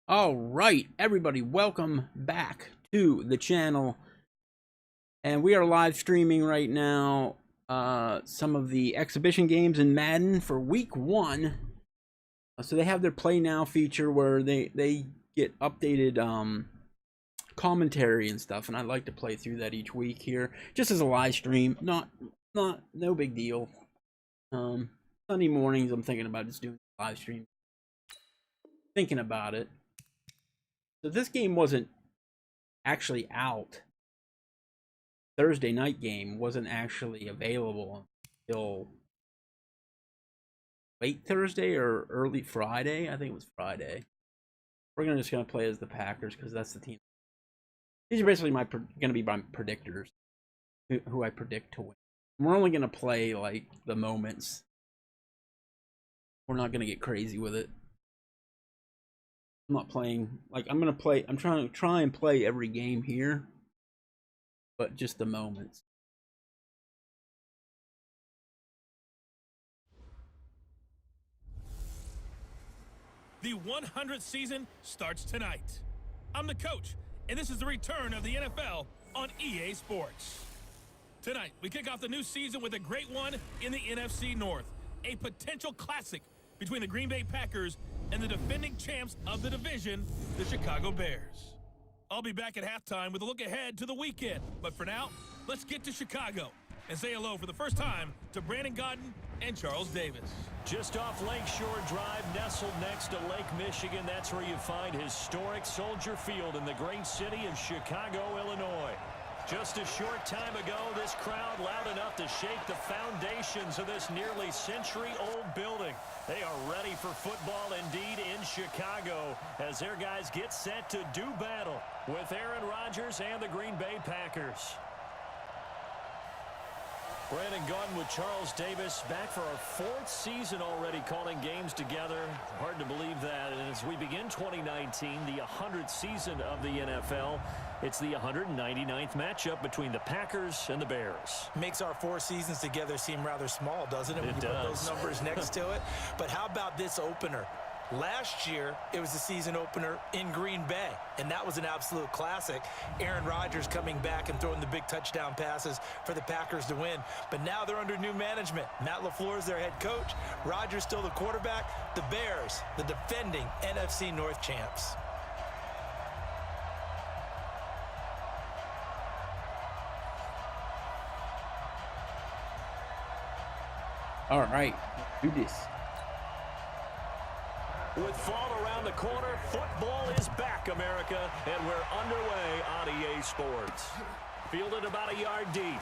All right, everybody, welcome back to the channel. And we are live streaming right now some of the exhibition games in Madden for week 1. So they have their Play Now feature where they get updated commentary and stuff, and I like to play through that each week here, just as a live stream. No big deal. Sunday mornings I'm thinking about just doing a live stream. Thinking about it. So this game wasn't actually out. Thursday night game wasn't actually available until late Thursday or early Friday. I think it was Friday. We're just gonna play as the Packers because that's the team. These are basically gonna be my predictors, who I predict to win. We're only gonna play like the moments. We're not gonna get crazy with it. I'm not playing, like, I'm trying to try and play every game here, but just the moments. The 100th season starts tonight. I'm the coach, and this is the return of the NFL on EA Sports. Tonight, we kick off the new season with a great one in the NFC North, a potential classic between the Green Bay Packers and the defending champs of the division, the Chicago Bears. I'll be back at halftime with a look ahead to the weekend. But for now, let's get to Chicago and say hello for the first time to Brandon Gaudin and Charles Davis. Just off Lakeshore Drive, nestled next to Lake Michigan, that's where you find historic Soldier Field in the great city of Chicago, Illinois. Just a short time ago, this crowd loud enough to shake the foundations of this nearly century-old building. They are ready for football indeed in Chicago as their guys get set to do battle with Aaron Rodgers and the Green Bay Packers. Brandon Gaudin with Charles Davis, back for our 4th season already calling games together. Hard to believe that. And as we begin 2019, the 100th season of the NFL, it's the 199th matchup between the Packers and the Bears. Makes our 4 seasons together seem rather small, doesn't it? When It you does. put those numbers next to it. But how about this opener? Last year, it was the season opener in Green Bay, and that was an absolute classic. Aaron Rodgers coming back and throwing the big touchdown passes for the Packers to win. But now they're under new management. Matt LaFleur is their head coach. Rodgers still the quarterback. The Bears, the defending NFC North champs. All right, do this. With fall around the corner, football is back, America, and we're underway on EA Sports. Fielded about a yard deep.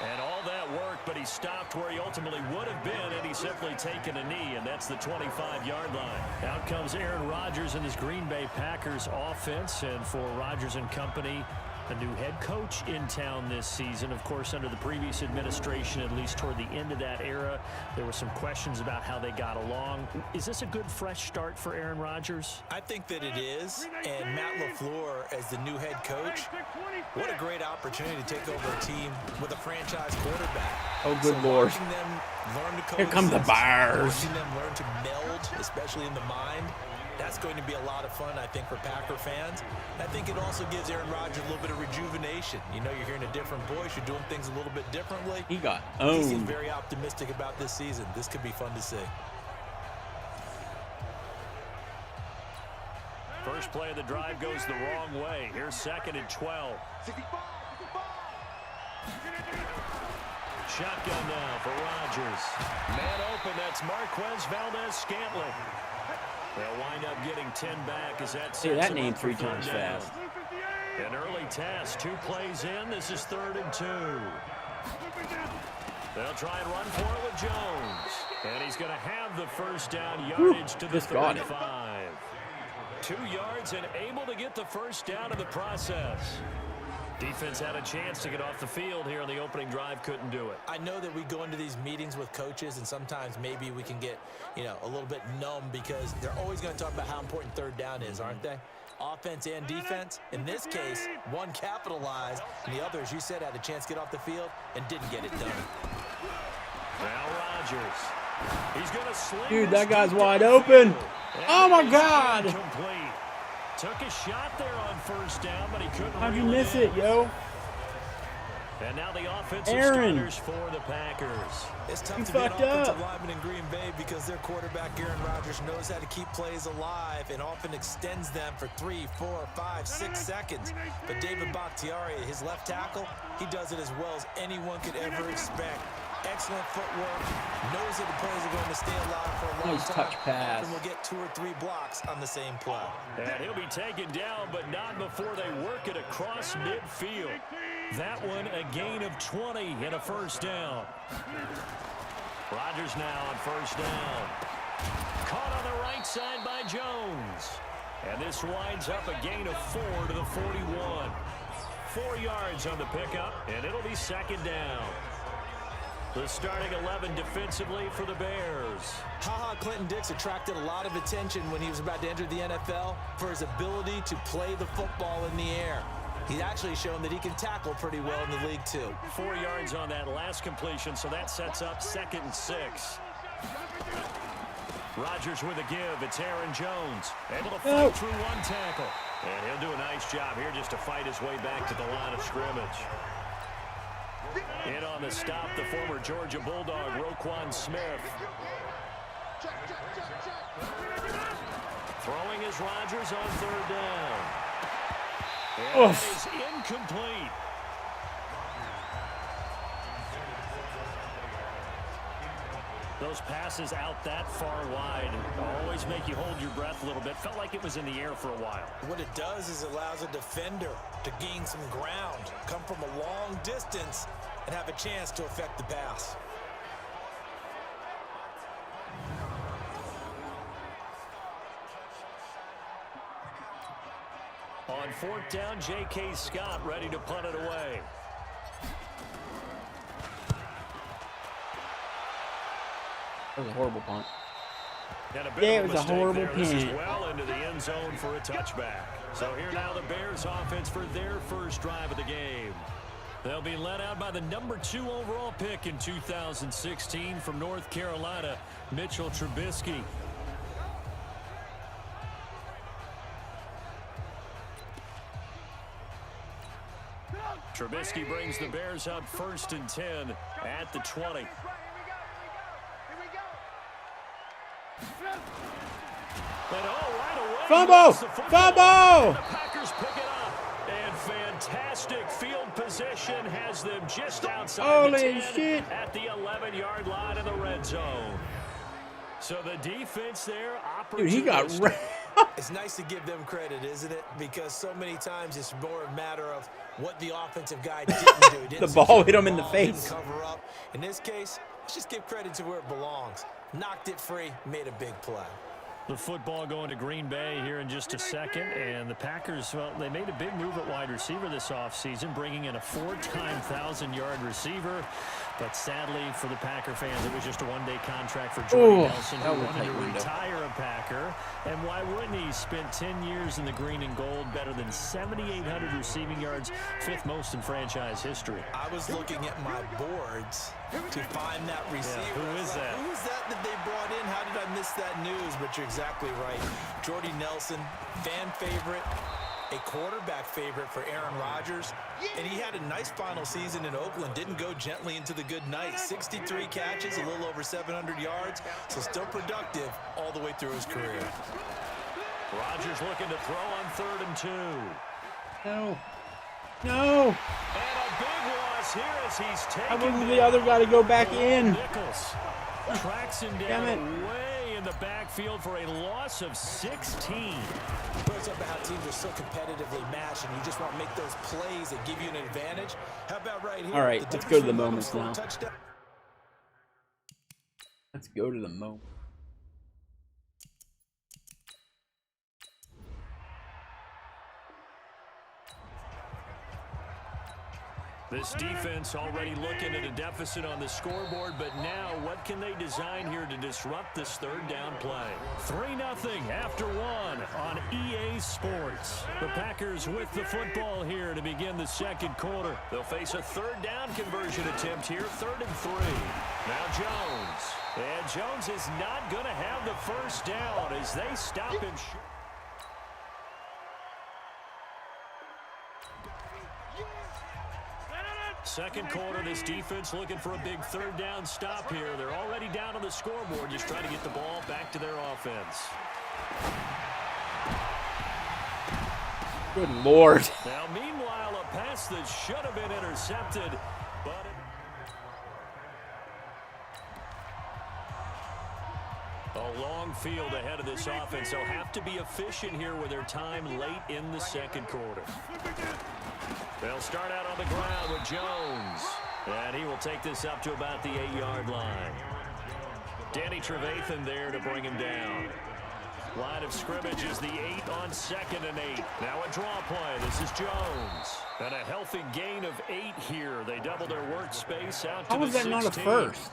And all that work, but he stopped where he ultimately would have been, and he's simply taken a knee, and that's the 25-yard line. Out comes Aaron Rodgers and his Green Bay Packers offense, and for Rodgers and company, a new head coach in town this season. Of course, under the previous administration, at least toward the end of that era, there were some questions about how they got along. Is this a good, fresh start for Aaron Rodgers? I think that it is, and Matt LaFleur as the new head coach, what a great opportunity to take over a team with a franchise quarterback. Oh, good Lord. Watching them learn to Here come the Bears. Watching them learn to meld, especially in the mind, that's going to be a lot of fun, I think, for Packer fans. I think it also gives Aaron Rodgers a little bit of rejuvenation. You know, you're hearing a different voice. You're doing things a little bit differently. He got He seems owned. very optimistic about this season. This could be fun to see. First play of the drive goes the wrong way. Here's 2nd and 12. Shotgun now for Rodgers. Man open, that's Marquez Valdez-Scantling. They'll wind up getting 10 back as that Say sets that them name up for 3 times 3rd down. fast. An early task, 2 plays in. This is 3rd and 2. They'll try and run for it with Jones. And he's going to have the first down yardage to the just got it. 35. 2 yards and able to get the first down in the process. Defense had a chance to get off the field here on the opening drive, couldn't do it. I know that we go into these meetings with coaches, and sometimes maybe we can get, a little bit numb because they're always going to talk about how important 3rd down is, aren't they? Offense and defense. In this case, one capitalized, and the other, as you said, had a chance to get off the field and didn't get it done. Now Rodgers. He's gonna sling Dude, this that guy's deep wide downfield. open. And Oh my it's God. incomplete. Took a shot there on first down, but he couldn't. How'd you reel miss in. it, yo? And now the offensive Aaron. starters for the Packers. It's tough You to be an fucked offensive up. lineman in Green Bay because their quarterback, Aaron Rodgers, knows how to keep plays alive and often extends them for 3, 4, 5, 6 seconds. But David Bakhtiari, his left tackle, he does it as well as anyone could ever expect. Excellent footwork, knows that the plays are going to stay alive for a long Nice time. touch pass. Often will get 2 or 3 blocks on the same play. And he'll be taken down, but not before they work it across midfield. That one, a gain of 20 and a first down. Rodgers now on first down. Caught on the right side by Jones. And this winds up a gain of 4 to the 41. 4 yards on the pickup, and it'll be second down. The starting 11 defensively for the Bears. Ha-Ha Clinton-Dix attracted a lot of attention when he was about to enter the NFL for his ability to play the football in the air. He's actually shown that he can tackle pretty well in the league, too. 4 yards on that last completion, so that sets up 2nd and 6. Rodgers with a give. It's Aaron Jones. Able to fight through one tackle. And he'll do a nice job here just to fight his way back to the line of scrimmage. In on the stop, the former Georgia Bulldog, Roquan Smith. Throwing is Rodgers on 3rd down. And that is incomplete. Those passes out that far wide always make you hold your breath a little bit. Felt like it was in the air for a while. What it does is allows a defender to gain some ground, come from a long distance, and have a chance to affect the pass. On 4th down, J.K. Scott ready to punt it away. That was a horrible punt. And a bit Yeah, of it was a mistake horrible there. This is punt. well into the end zone for a touchback. So here now the Bears offense for their first drive of the game. They'll be led out by the number 2 overall pick in 2016 from North Carolina, Mitchell Trubisky. Trubisky brings the Bears up 1st and 10 at the 20. And right away, Fumble! the football. Fumble! The Packers pick it up. And fantastic field position has them just outside the 10 Holy shit. at the 11-yard line in the red zone. So the defense there, Dude, he got opportunistic. wrecked. It's nice to give them credit, isn't it? Because so many times it's more a matter of what the offensive guy didn't do. He didn't The ball secure hit him in the ball, didn't face. Cover up. In this case, let's just give credit to where it belongs. Knocked it free, made a big play. The football going to Green Bay here in just a second. And the Packers, well, they made a big move at wide receiver this offseason, bringing in a 4-time 1,000-yard receiver. But sadly for the Packer fans, it was just a one-day contract for Jordy Nelson, who that was a wanted tight to window. retire a Packer. And why wouldn't he? Spent 10 years in the green and gold, better than 7,800 receiving yards, 5th most in franchise history. I was looking at my boards to find that receiver. who is that? Who is that they brought in? How did I miss that news? But you're exactly right. Jordy Nelson, fan favorite, a quarterback favorite for Aaron Rodgers. And he had a nice final season in Oakland. Didn't go gently into the good night. 63 catches, a little over 700 yards. So still productive all the way through his career. Rodgers looking to throw on 3rd and 2. No. No. And a big loss here as he's taken. I wanted the other guy to go back in. Nichols tracks him Damn down it. way in the backfield for a loss of 16. Shows up how teams are so competitively matched, and you just want to make those plays that give you an advantage. How about right here? All right, The let's go to the difference between moments scoring now. touchdown. Let's go to the moment. This defense already looking at a deficit on the scoreboard, but now what can they design here to disrupt this third down play? 3-0 after one on EA Sports. The Packers with the football here to begin the second quarter. They'll face a third down conversion attempt here, 3rd and 3. Now Jones. And Jones is not going to have the first down as they stop him short. Second quarter, this defense looking for a big third down stop here. They're already down on the scoreboard, just trying to get the ball back to their offense. Good Lord. Now, meanwhile, a pass that should have been intercepted, but a long field ahead of this offense. They'll have to be efficient here with their time late in the second quarter. They'll start out on the ground with Jones. And he will take this up to about the 8-yard line. Danny Trevathan there to bring him down. Line of scrimmage is the 8 on 2nd and 8. Now a draw play. This is Jones. And a healthy gain of 8 here. They double their workspace out to How was the that 16. not a first?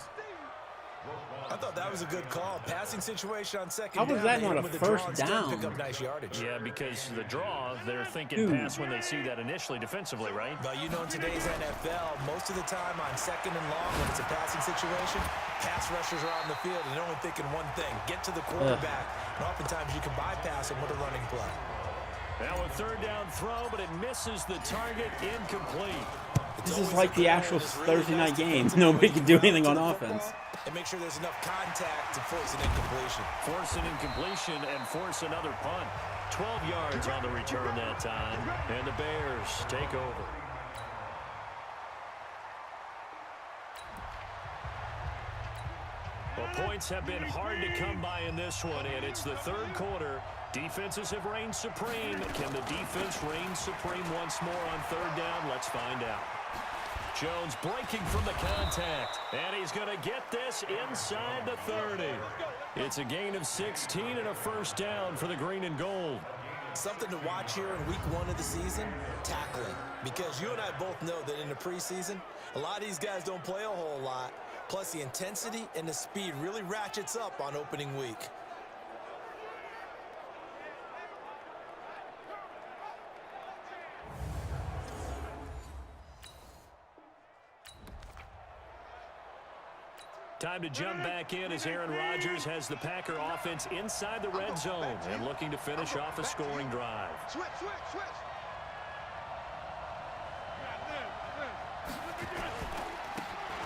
I thought that was a good call. Passing situation on second How down. was that They hit not him a with the draw first instead, down? Pick up nice yardage. Yeah, because the draw, they're thinking pass when they see that initially defensively, right? But you know, in today's NFL, most of the time on second and long, when it's a passing situation, pass rushers are on the field and they're only thinking one thing: get to the quarterback. And oftentimes you can bypass him with a running play. Now a third down throw, but it misses the target, incomplete. This is like the actual Thursday night game. Nobody can do anything on offense. And make sure there's enough contact to force an incompletion. Force an incompletion and force another punt. 12 yards on the return that time. And the Bears take over. Well, points have been hard to come by in this one, and it's the third quarter. Defenses have reigned supreme. Can the defense reign supreme once more on third down? Let's find out. Jones breaking from the contact, and he's going to get this inside the 30. It's a gain of 16 and a first down for the green and gold. Something to watch here in week 1 of the season, tackling. Because you and I both know that in the preseason, a lot of these guys don't play a whole lot. Plus, the intensity and the speed really ratchets up on opening week. Time to jump back in as Aaron Rodgers has the Packer offense inside the red zone and looking to finish off a scoring drive.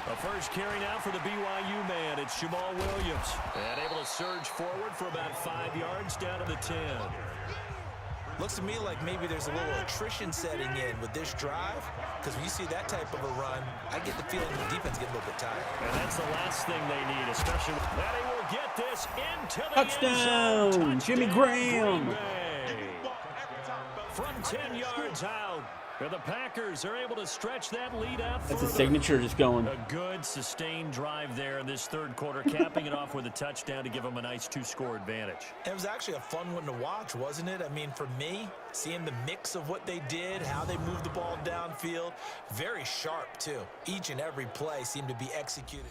A first carry now for the BYU man. It's Jamal Williams. And able to surge forward for about 5 yards down to the 10. Looks to me like maybe there's a little attrition setting in with this drive, because when you see that type of a run, I get the feeling the defense get a little bit tired. And that's the last thing they need, especially that he will get this into the Touchdown! end zone. Jimmy Graham! Green Bay. From 10 yards out. And the Packers are able to stretch that lead out further. That's a signature just going. A good sustained drive there in this third quarter, capping it off with a touchdown to give them a nice 2-score advantage. It was actually a fun one to watch, wasn't it? I mean, for me, seeing the mix of what they did, how they moved the ball downfield, very sharp too. Each and every play seemed to be executed.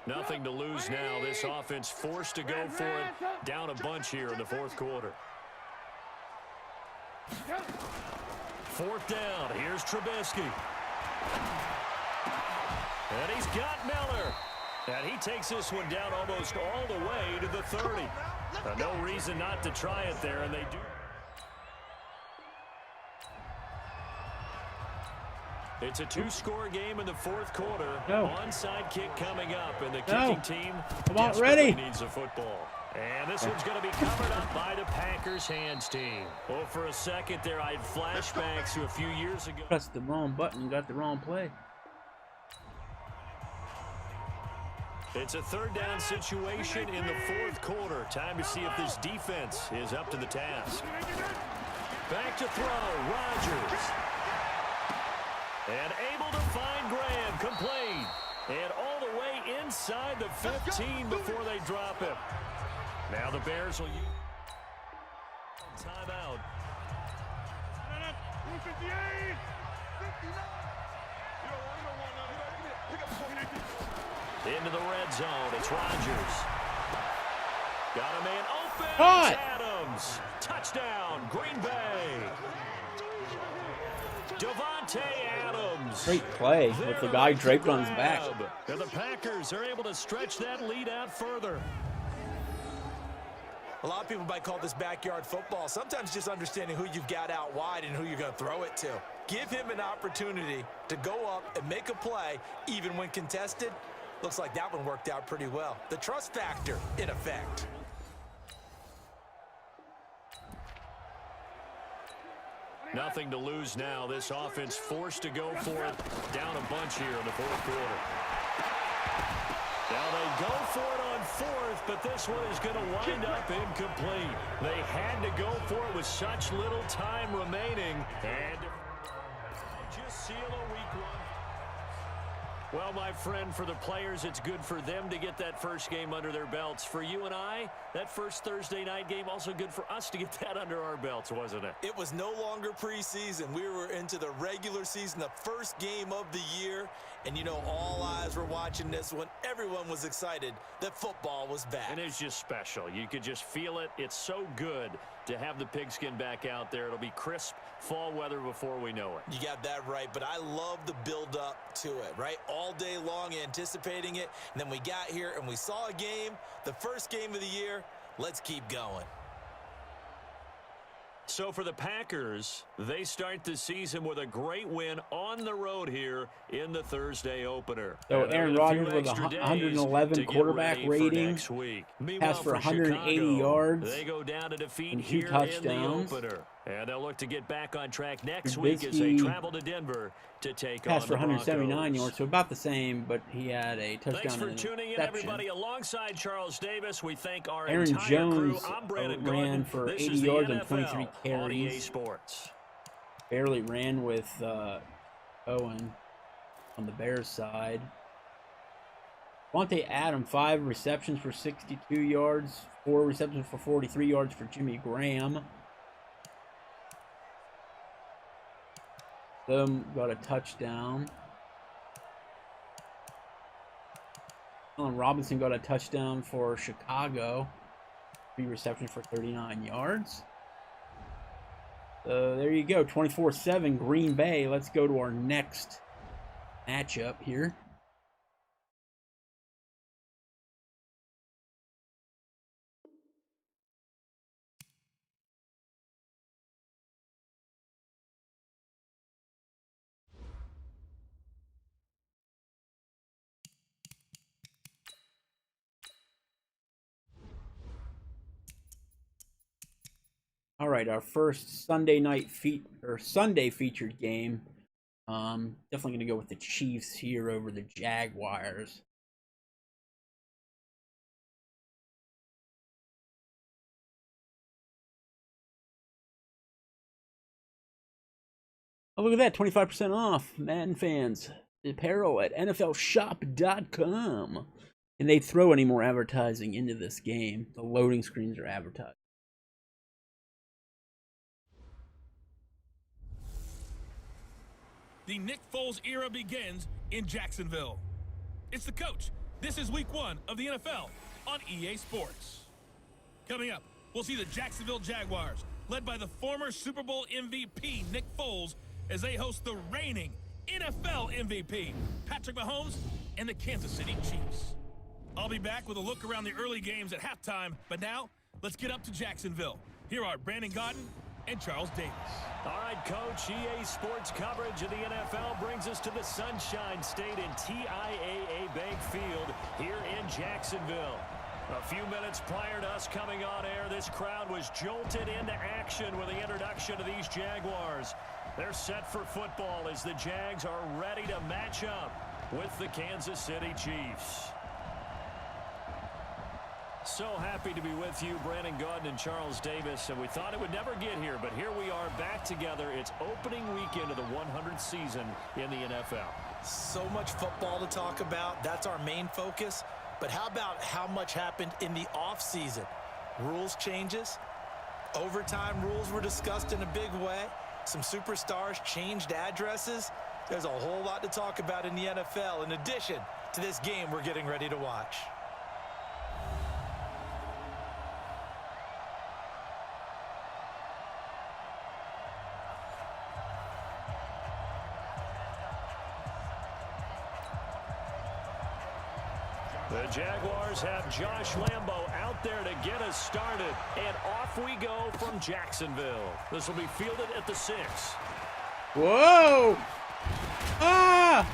Nothing to lose now. This offense forced to go for it. Down a bunch here in the fourth quarter. Fourth down. Here's Trubisky. And he's got Miller. And he takes this one down almost all the way to the 30. No reason not to try it there, and they do. It's a 2-score game in the fourth quarter. No. Onside kick coming up, and the kicking team Come on, desperately ready. needs a football. And this one's going to be covered up by the Packers hands team. Well, for a second there, I had flashbacks to a few years ago. Pressed the wrong button and got the wrong play. It's a third down situation in the fourth quarter. Time to see if this defense is up to the task. Back to throw, Rodgers. And able to find Graham, complete. And all the way inside the 15 before they drop him. Now the Bears will use timeout. Into the red zone. It's Rodgers. Got a man open. Caught. Adams. Touchdown, Green Bay. Devontae Adams. Great play with the guy draped on his back. And the Packers are able to stretch that lead out further. A lot of people might call this backyard football. Sometimes just understanding who you've got out wide and who you're going to throw it to. Give him an opportunity to go up and make a play, even when contested. Looks like that one worked out pretty well. The trust factor in effect. Nothing to lose now. This offense forced to go for it. Down a bunch here in the fourth quarter. Now they go for it on fourth, but this one is going to wind up incomplete. They had to go for it with such little time remaining. And just seal a weak one. Well, my friend, for the players, it's good for them to get that first game under their belts. For you and I, that first Thursday night game, also good for us to get that under our belts, wasn't it? It was no longer preseason. We were into the regular season, the first game of the year. And, you know, all eyes were watching this one. Everyone was excited that football was back. And it's just special. You could just feel it. It's so good to have the pigskin back out there. It'll be crisp fall weather before we know it. You got that right, but I love the build-up to it, right? All day long anticipating it, and then we got here and we saw a game, the first game of the year. Let's keep going. So for the Packers, they start the season with a great win on the road here in the Thursday opener. So Aaron Rodgers with a 111 quarterback rating, passed for 180 yards, they go down to defeat and 2 here touchdowns. in the opener. And they'll look to get back on track next week as they travel to Denver to take on passed the for 179 Broncos. yards, so about the same, but he had a touchdown. Thanks for and an tuning in, interception. everybody. Alongside Charles Davis, we thank our Aaron entire Jones crew. I'm Brandon ran Gordon. for This 80 is the yards and NFL 23 on carries. EA Sports. Barely ran with Owen on the Bears side. Devontae Adams, 5 receptions for 62 yards, 4 receptions for 43 yards for Jimmy Graham. Them got a touchdown. Allen Robinson got a touchdown for Chicago. 3 receptions for 39 yards. There you go, 24-7 Green Bay. Let's go to our next matchup here. All right, our first Sunday featured game. Definitely going to go with the Chiefs here over the Jaguars. Oh, look at that, 25% off, Madden fans. Apparel at NFLshop.com. Can they throw any more advertising into this game? The loading screens are advertised. The Nick Foles era begins in Jacksonville. It's the coach. This is week 1 of the NFL on EA Sports. Coming up, we'll see the Jacksonville Jaguars, led by the former Super Bowl MVP Nick Foles, as they host the reigning NFL MVP Patrick Mahomes and the Kansas City Chiefs. I'll be back with a look around the early games at halftime, but now let's get up to Jacksonville. Here are Brandon Gordon and Charles Davis. All right, Coach, EA Sports coverage of the NFL brings us to the Sunshine State in TIAA Bank Field here in Jacksonville. A few minutes prior to us coming on air, this crowd was jolted into action with the introduction of these Jaguars. They're set for football as the Jags are ready to match up with the Kansas City Chiefs. So happy to be with you, Brandon Gordon and Charles Davis, and we thought it would never get here, but here we are back together. It's opening weekend of the 100th season in the NFL. So much football to talk about. That's our main focus. But how about how much happened in the offseason? rules changes. Overtime rules were discussed in a big way. Some superstars changed addresses. There's a whole lot to talk about in the NFL in addition to this game we're getting ready to watch. The Jaguars have Josh Lambo out there to get us started. And off we go from Jacksonville. This will be fielded at the 6. Whoa! Ah!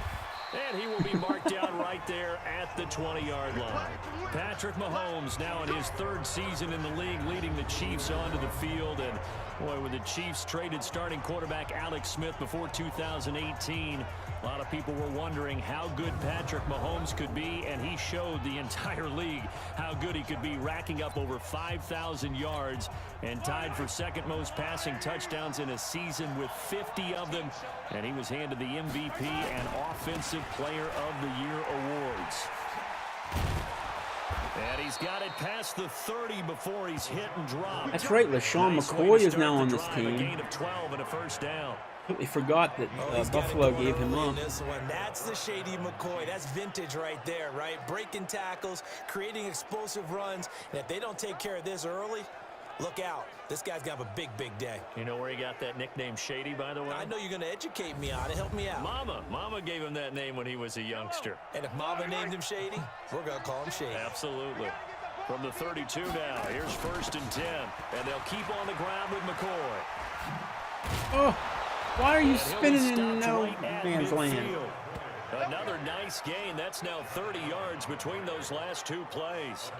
And he will be marked down right there at the 20-yard line. Patrick Mahomes now in his 3rd season in the league, leading the Chiefs onto the field. And boy, when the Chiefs traded starting quarterback Alex Smith before 2018, a lot of people were wondering how good Patrick Mahomes could be, and he showed the entire league how good he could be, racking up over 5,000 yards and tied for 2nd most passing touchdowns in a season with 50 of them. And he was handed the MVP and Offensive Player of the Year awards. And he's got it past the 30 before he's hit and dropped. That's right, LaShawn McCoy is now on this team. A gain of 12 and a first down. Completely forgot that Buffalo gave him up. That's the shady McCoy. That's vintage right there, right? Breaking tackles, creating explosive runs. And if they don't take care of this early, look out. This guy's got a big, big day. You know where he got that nickname Shady, by the way? I know you're going to educate me on it. Help me out. Mama gave him that name when he was a youngster. And if Mama named him Shady, we're going to call him Shady. Absolutely. From the 32 now, here's 1st and 10. And they'll keep on the ground with McCoy. Oh, why are you spinning in no man's land? Another nice gain. That's now 30 yards between those last 2 plays.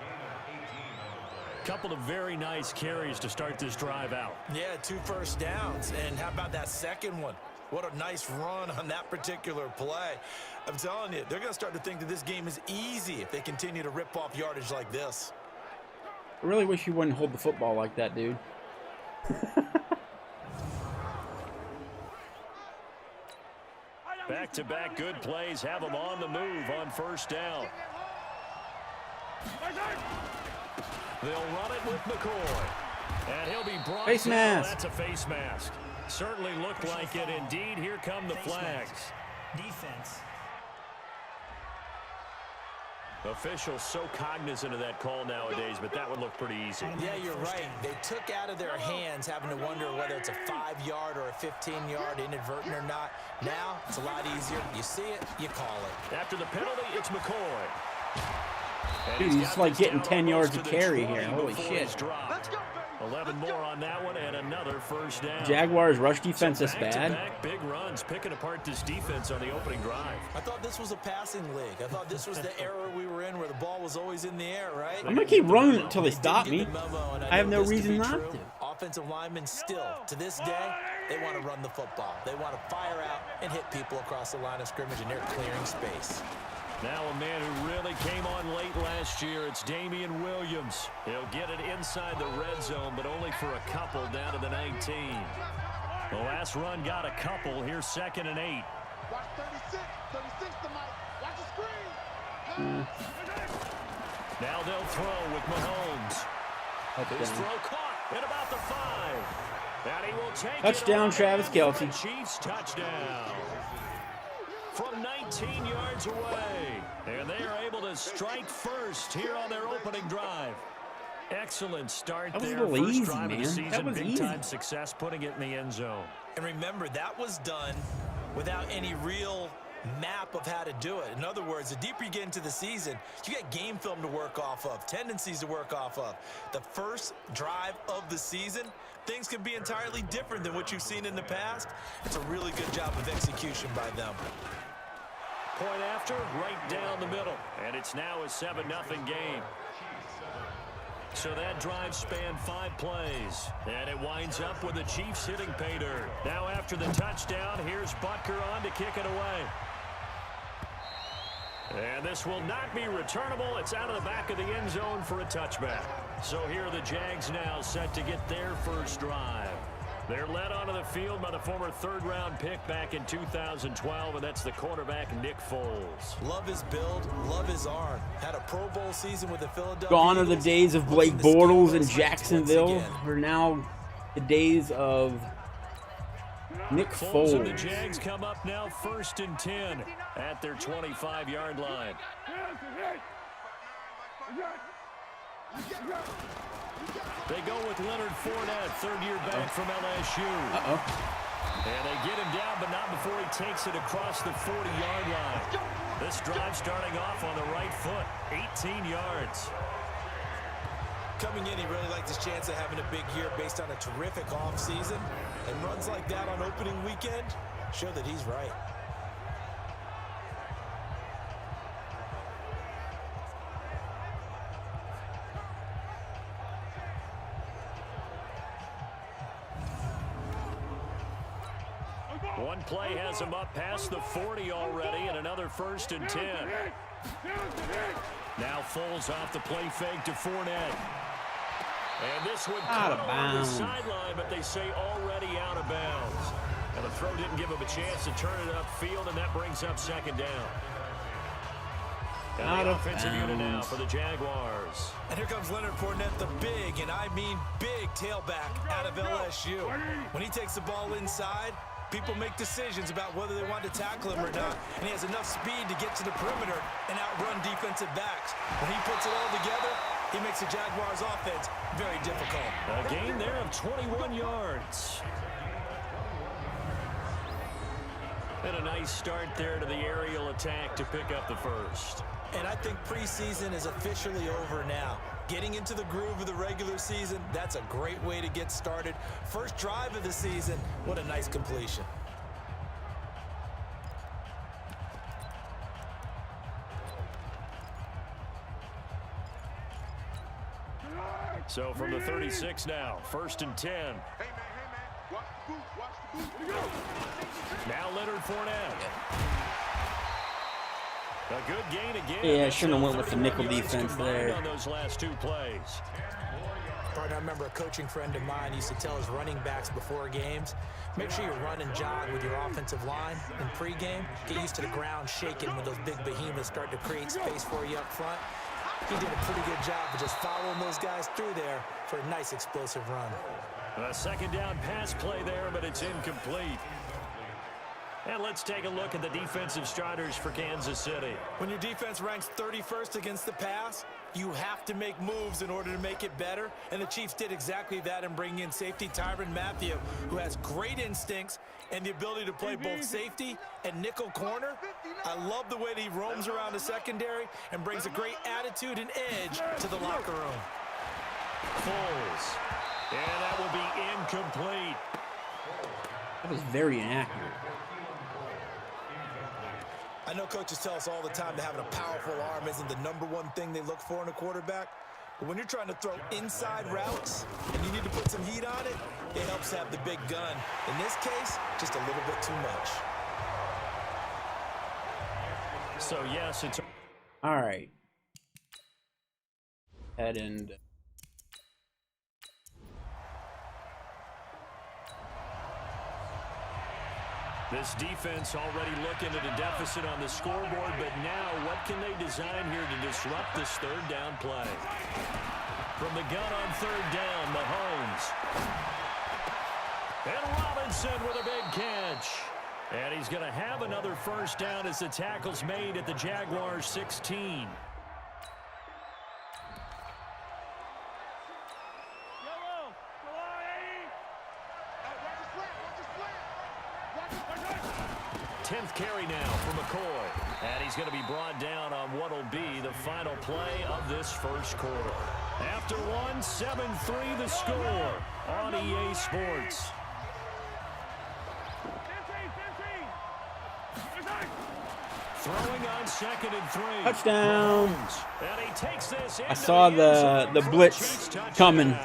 Couple of very nice carries to start this drive out. Yeah, 2 first downs. And how about that second one? What a nice run on that particular play. I'm telling you, they're going to start to think that this game is easy if they continue to rip off yardage like this. I really wish you wouldn't hold the football like that, dude. Back-to-back good plays have them on the move on 1st down. They'll run it with McCoy. And he'll be brought face mask. That's a face mask. Certainly looked like it. Indeed, here come the flags. Defense. Officials so cognizant of that call nowadays, but that would look pretty easy. Yeah, you're right. They took out of their hands having to wonder whether it's a 5-yard or a 15-yard inadvertent or not. Now, it's a lot easier. You see it, you call it. After the penalty, it's McCoy. Dude, he's like getting 10 yards of carry here. Holy shit. 11 more on that one and another first down. Jaguars rush defense is bad. Back, big runs, picking apart this defense on the opening drive. I thought this was a passing league. I thought this was the era we were in where the ball was always in the air, right? I'm going to keep running it until they stop me. I have no reason not to. Offensive linemen still, to this day, they want to run the football. They want to fire out and hit people across the line of scrimmage, and they're clearing space. Now a man who really came on late last year, it's Damian Williams. He'll get it inside the red zone, but only for a couple down to the 19. The last run got a couple. Here's 2nd and 8. Watch 36 to Mike. Watch the screen. Now they'll throw with Mahomes. His throw caught at about the 5. And he will take touchdown, it Travis Kelce. Chiefs touchdown. From 19 yards away. And they are able to strike first here on their opening drive. Excellent start there. That was a little easy, drive man. of the season. That was Big easy. time success putting it in the end zone. And remember, that was done without any real map of how to do it. In other words, the deeper you get into the season, you get game film to work off of, tendencies to work off of. The first drive of the season, things can be entirely different than what you've seen in the past. It's a really good job of execution by them. Point after, right down the middle. And it's now a 7-0 game. So that drive spanned 5 plays. And it winds up with the Chiefs hitting pay dirt. Now after the touchdown, here's Butker on to kick it away. And this will not be returnable. It's out of the back of the end zone for a touchback. So here are the Jags now set to get their first drive. They're led onto the field by the former third-round pick back in 2012, and that's the quarterback, Nick Foles. Love his build, love his arm. Had a Pro Bowl season with the Philadelphia Gone are the Eagles. days of Blake Bortles and Jacksonville. We're now the days of Nick Foles and the Foles. Jags come up now 1st and 10 at their 25-yard line. They go with Leonard Fournette, third-year back from LSU. And they get him down, but not before he takes it across the 40-yard line. This drive starting off on the right foot, 18 yards. Coming in, he really liked his chance of having a big year based on a terrific offseason. And runs like that on opening weekend show that he's right. One play has him up past the 40 already, and another 1st and 10. Now Foles off the play fake to Fournette. And this would Out of come on the bounds. sideline, but they say already out of bounds. And the throw didn't give him a chance to turn it upfield, and that brings up 2nd down. And Out the of offensive unit now bounds. for the Jaguars. And here comes Leonard Fournette, the big, and I mean big, tailback out of LSU. When he takes the ball inside, people make decisions about whether they want to tackle him or not, and he has enough speed to get to the perimeter and outrun defensive backs. When he puts it all together, he makes the Jaguars' offense very difficult. A gain there of 21 yards. And a nice start there to the aerial attack to pick up the first. And I think preseason is officially over now. Getting into the groove of the regular season, that's a great way to get started. First drive of the season, what a nice completion. So from the 36 now, 1st and 10. Hey, man, watch the boot, watch the boot. Now Leonard Fournette. A good gain again. Yeah, I shouldn't have went with the 31 nickel yards defense combined there. on those last 2 plays. Partner, I remember a coaching friend of mine used to tell his running backs before games, make sure you run and jog with your offensive line in pregame. Get used to the ground shaking when those big behemoths start to create space for you up front. He did a pretty good job of just following those guys through there for a nice explosive run. A 2nd down pass play there, but it's incomplete. And let's take a look at the defensive starters for Kansas City. When your defense ranks 31st against the pass, you have to make moves in order to make it better. And the Chiefs did exactly that in bringing in safety Tyrann Mathieu, who has great instincts and the ability to play both safety and nickel corner. I love the way that he roams around the secondary and brings a great attitude and edge to the locker room. Foles. And that will be incomplete. That was very inaccurate. I know coaches tell us all the time that having a powerful arm isn't the #1 thing they look for in a quarterback. But when you're trying to throw inside routes and you need to put some heat on it, it helps have the big gun. In this case, just a little bit too much. So, yes, it's... All right. Head and... This defense already looking at a deficit on the scoreboard, but now what can they design here to disrupt this 3rd down play? From the gun on 3rd down, Mahomes. And Robinson with a big catch. And he's going to have another 1st down as the tackle's made at the Jaguars 16. Tenth carry now for McCoy. And he's going to be brought down on what will be the final play of this 1st quarter. After one, 7-3 the score on EA Sports. Throwing on 2nd and 3. Touchdown. And he takes this I saw the blitz coming. A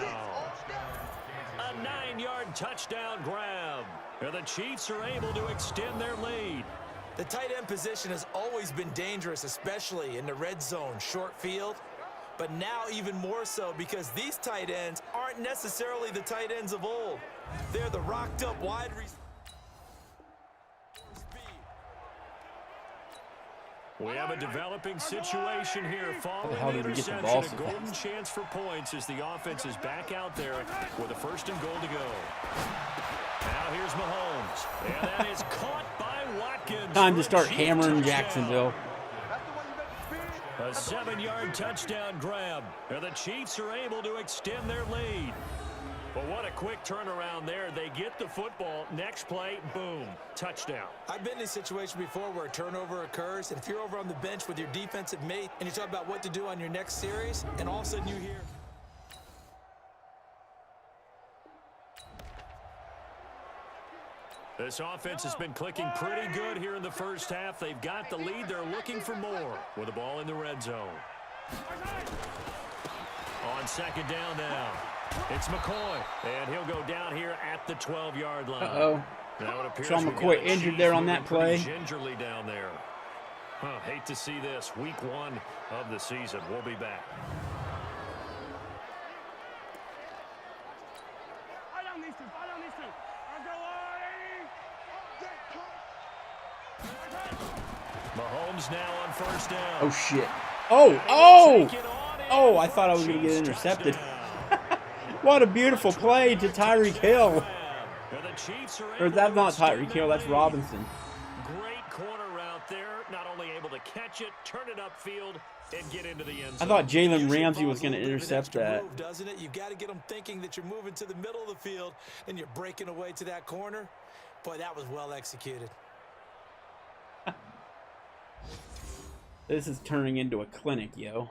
9-yard touchdown grab. And the Chiefs are able to extend their lead. The tight end position has always been dangerous, especially in the red zone, short field. But now even more so because these tight ends aren't aren't necessarily the tight ends of old. They're the rocked-up wide receivers. We have a developing situation here following How the did we get the interception. ball A so golden fast? chance for points as the offense is back out there with a 1st and goal to go. Now here's Mahomes. And that is caught by Watkins. Time to for a start cheap hammering touchdown. Jacksonville. A 7-yard touchdown grab. And the Chiefs are able to extend their lead. But what a quick turnaround there. They get the football. Next play, boom, touchdown. I've been in a situation before where a turnover occurs, and if you're over on the bench with your defensive mate and you talk about what to do on your next series, and all of a sudden you hear... This offense has been clicking pretty good here in the first half. They've got the lead. They're looking for more with the ball in the red zone. On 2nd down now, it's McCoy, and he'll go down here at the 12-yard line. Uh-oh. Now it appears Sean we've McCoy got the injured Chiefs there on moving that pretty play. Gingerly down there. Hate to see this. Week 1 of the season. We'll be back. Mahomes now on 1st down. Oh, shit. Oh, I thought I was going to get intercepted. What a beautiful play to Tyreek Hill. Or that's not Tyreek Hill, that's Robinson. Great corner route there. Not only able to catch it, turn it upfield, and get into the end zone. I thought Jalen Ramsey was going to intercept that. Move, doesn't it? You got to get them thinking that you're moving to the middle of the field and you're breaking away to that corner. Boy, that was well executed. This is turning into a clinic, yo.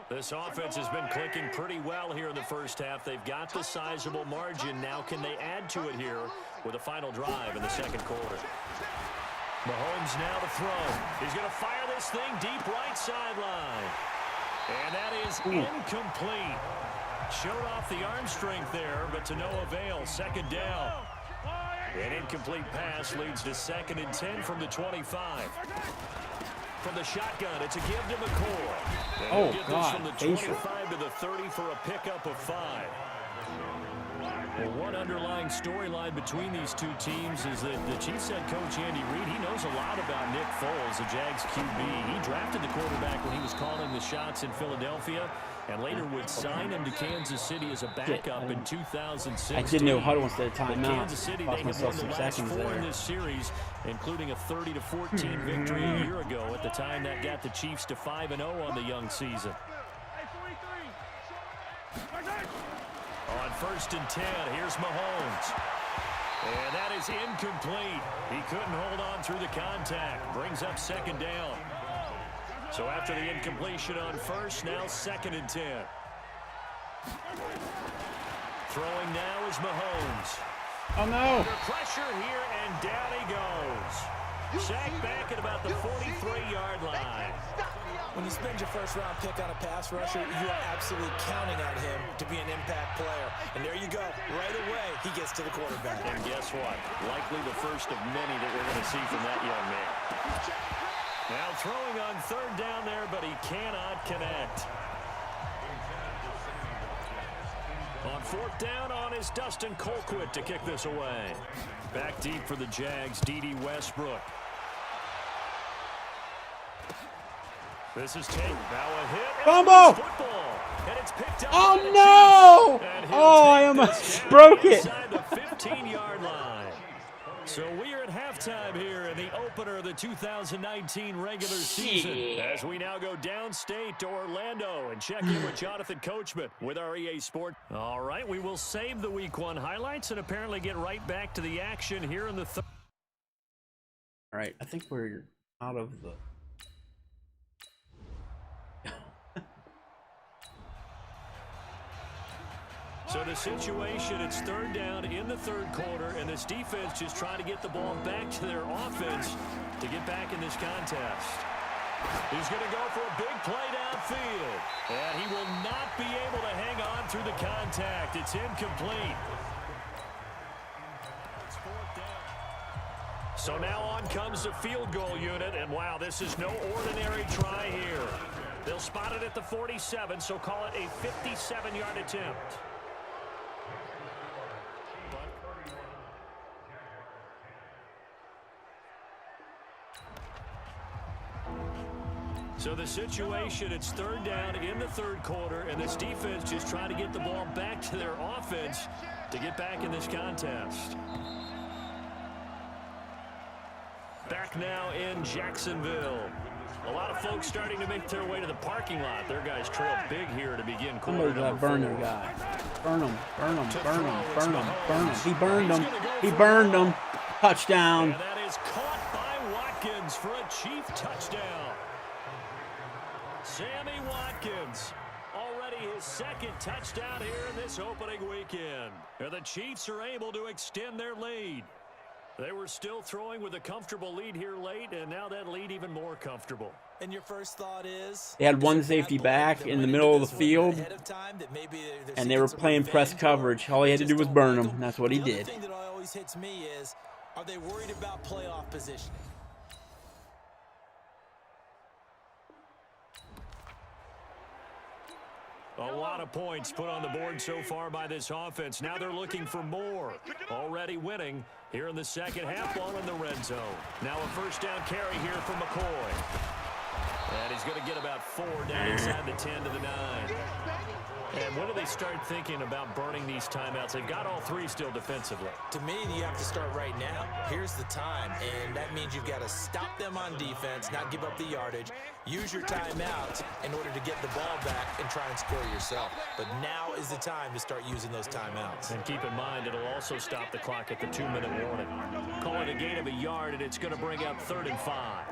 This offense has been clicking pretty well here in the first half. They've got the sizable margin. Now can they add to it here with a final drive in the 2nd quarter? Mahomes now to throw. He's going to fire this thing deep right sideline. And that is incomplete. Showed off the arm strength there, but to no avail. 2nd down. An incomplete pass leads to 2nd and 10 from the 25. From the shotgun, it's a give to McCoy. And Oh, get this God. from the 25 to the 30 for a pickup of 5. Well, one underlying storyline between these two teams is that the Chiefs head coach Andy Reid, he knows a lot about Nick Foles, the Jags QB. He drafted the quarterback when he was calling the shots in Philadelphia and later would sign him to Kansas City as a backup in 2016. I did no huddle instead of timeout. Kansas City, Lost they have myself won some the last seconds 4 in there. this series, including a 30-14 victory a year ago. At the time, that got the Chiefs to 5-0 on the young season. On 1st and 10, here's Mahomes. And that is incomplete. He couldn't hold on through the contact. Brings up 2nd down. So after the incompletion on 1st, now 2nd and 10. Throwing now is Mahomes. Oh, no. Under pressure here, and down he goes. Sacked back at about the 43-yard line. When you spend your 1st-round pick on a pass rusher, you are absolutely counting on him to be an impact player. And there you go. Right away, he gets to the quarterback. And guess what? Likely the first of many that we're going to see from that young man. Now throwing on 3rd down there, but he cannot connect. On 4th down on is Dustin Colquitt to kick this away. Back deep for the Jags, D.D. Westbrook. This is taken. Now a hit. Fumble! Football. And it's picked up Oh, by the no! Chiefs. And he'll Oh, I take almost this down broke it. inside the 15-yard line. So we are at halftime here in the opener of the 2019 regular season. As we now go downstate to Orlando and check in with Jonathan Coachman with our EA Sport. All right, we will save the Week 1 highlights and apparently get right back to the action here in the third. All right, I think we're out of the... So the situation, it's 3rd down in the 3rd quarter, and this defense just trying to get the ball back to their offense to get back in this contest. He's going to go for a big play downfield, and he will not be able to hang on through the contact. It's incomplete. It's 4th down. So now on comes the field goal unit, and wow, this is no ordinary try here. They'll spot it at the 47, so call it a 57-yard attempt. So the situation, it's third down in the third quarter, and this defense just trying to get the ball back to their offense to get back in this contest. Back now in Jacksonville. A lot of folks starting to make their way to the parking lot. Their guys trail big here to begin quarter number 4. Burn their guy. Burn him, burn him, burn him, burn him, burn him. He burned him. He burned him. Touchdown. And that is caught by Watkins for a Chief touchdown. Sammy Watkins, already his second touchdown here in this opening weekend. And the Chiefs are able to extend their lead. They were still throwing with a comfortable lead here late, and now that lead even more comfortable. And your first thought is? They had one safety back in the middle of the field, and they were playing press coverage. All he had to do was burn him. That's what he did. The thing that always hits me is, are they worried about playoff positioning? A lot of points put on the board so far by this offense. Now they're looking for more. Already winning here in the second half, ball in the red zone. Now a first down carry here from McCoy. And he's going to get about 4 down inside the 10 to the 9. And when do they start thinking about burning these timeouts? They've got all 3 still defensively. To me, you have to start right now. Here's the time, and that means you've got to stop them on defense, not give up the yardage, use your timeouts in order to get the ball back and try and score yourself. But now is the time to start using those timeouts. And keep in mind, it'll also stop the clock at the 2-minute warning. Call it a gain of a yard, and it's going to bring up 3rd and 5.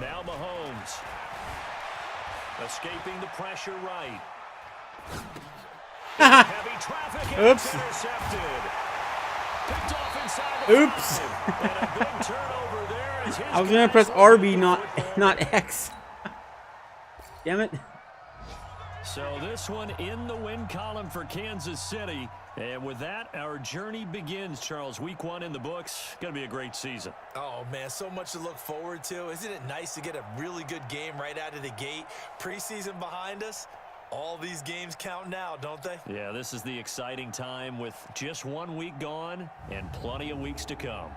Now Mahomes. Escaping the pressure right. Heavy traffic. Oops. Intercepted. Picked off inside the Oops. 5. And a big turnover there as his I was going to press RB, not X. Damn it. So this one in the win column for Kansas City. And with that, our journey begins, Charles. Week 1 in the books. Going to be a great season. Oh, man, so much to look forward to. Isn't it nice to get a really good game right out of the gate? Preseason behind us. All these games count now, don't they? Yeah, this is the exciting time with just 1 week gone and plenty of weeks to come.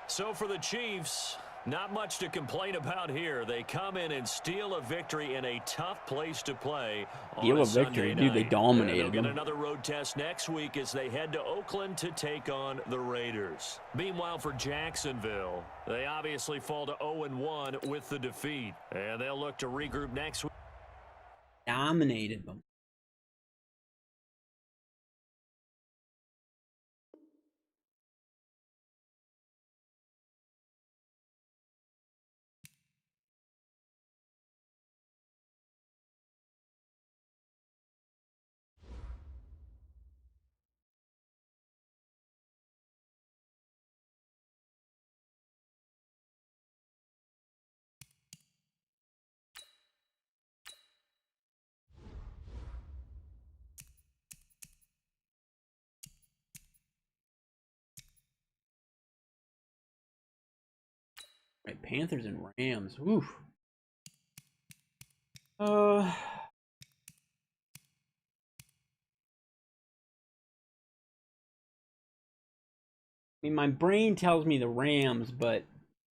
So for the Chiefs, not much to complain about here. They come in and steal a victory in a tough place to play. Steal a victory, dude. They dominated them. They'll get them. another road test next week as they head to Oakland to take on the Raiders. Meanwhile, for Jacksonville, they obviously fall to 0-1 with the defeat. And they'll look to regroup next week. Dominated them. Right, Panthers and Rams. Woo. I mean, my brain tells me the Rams, but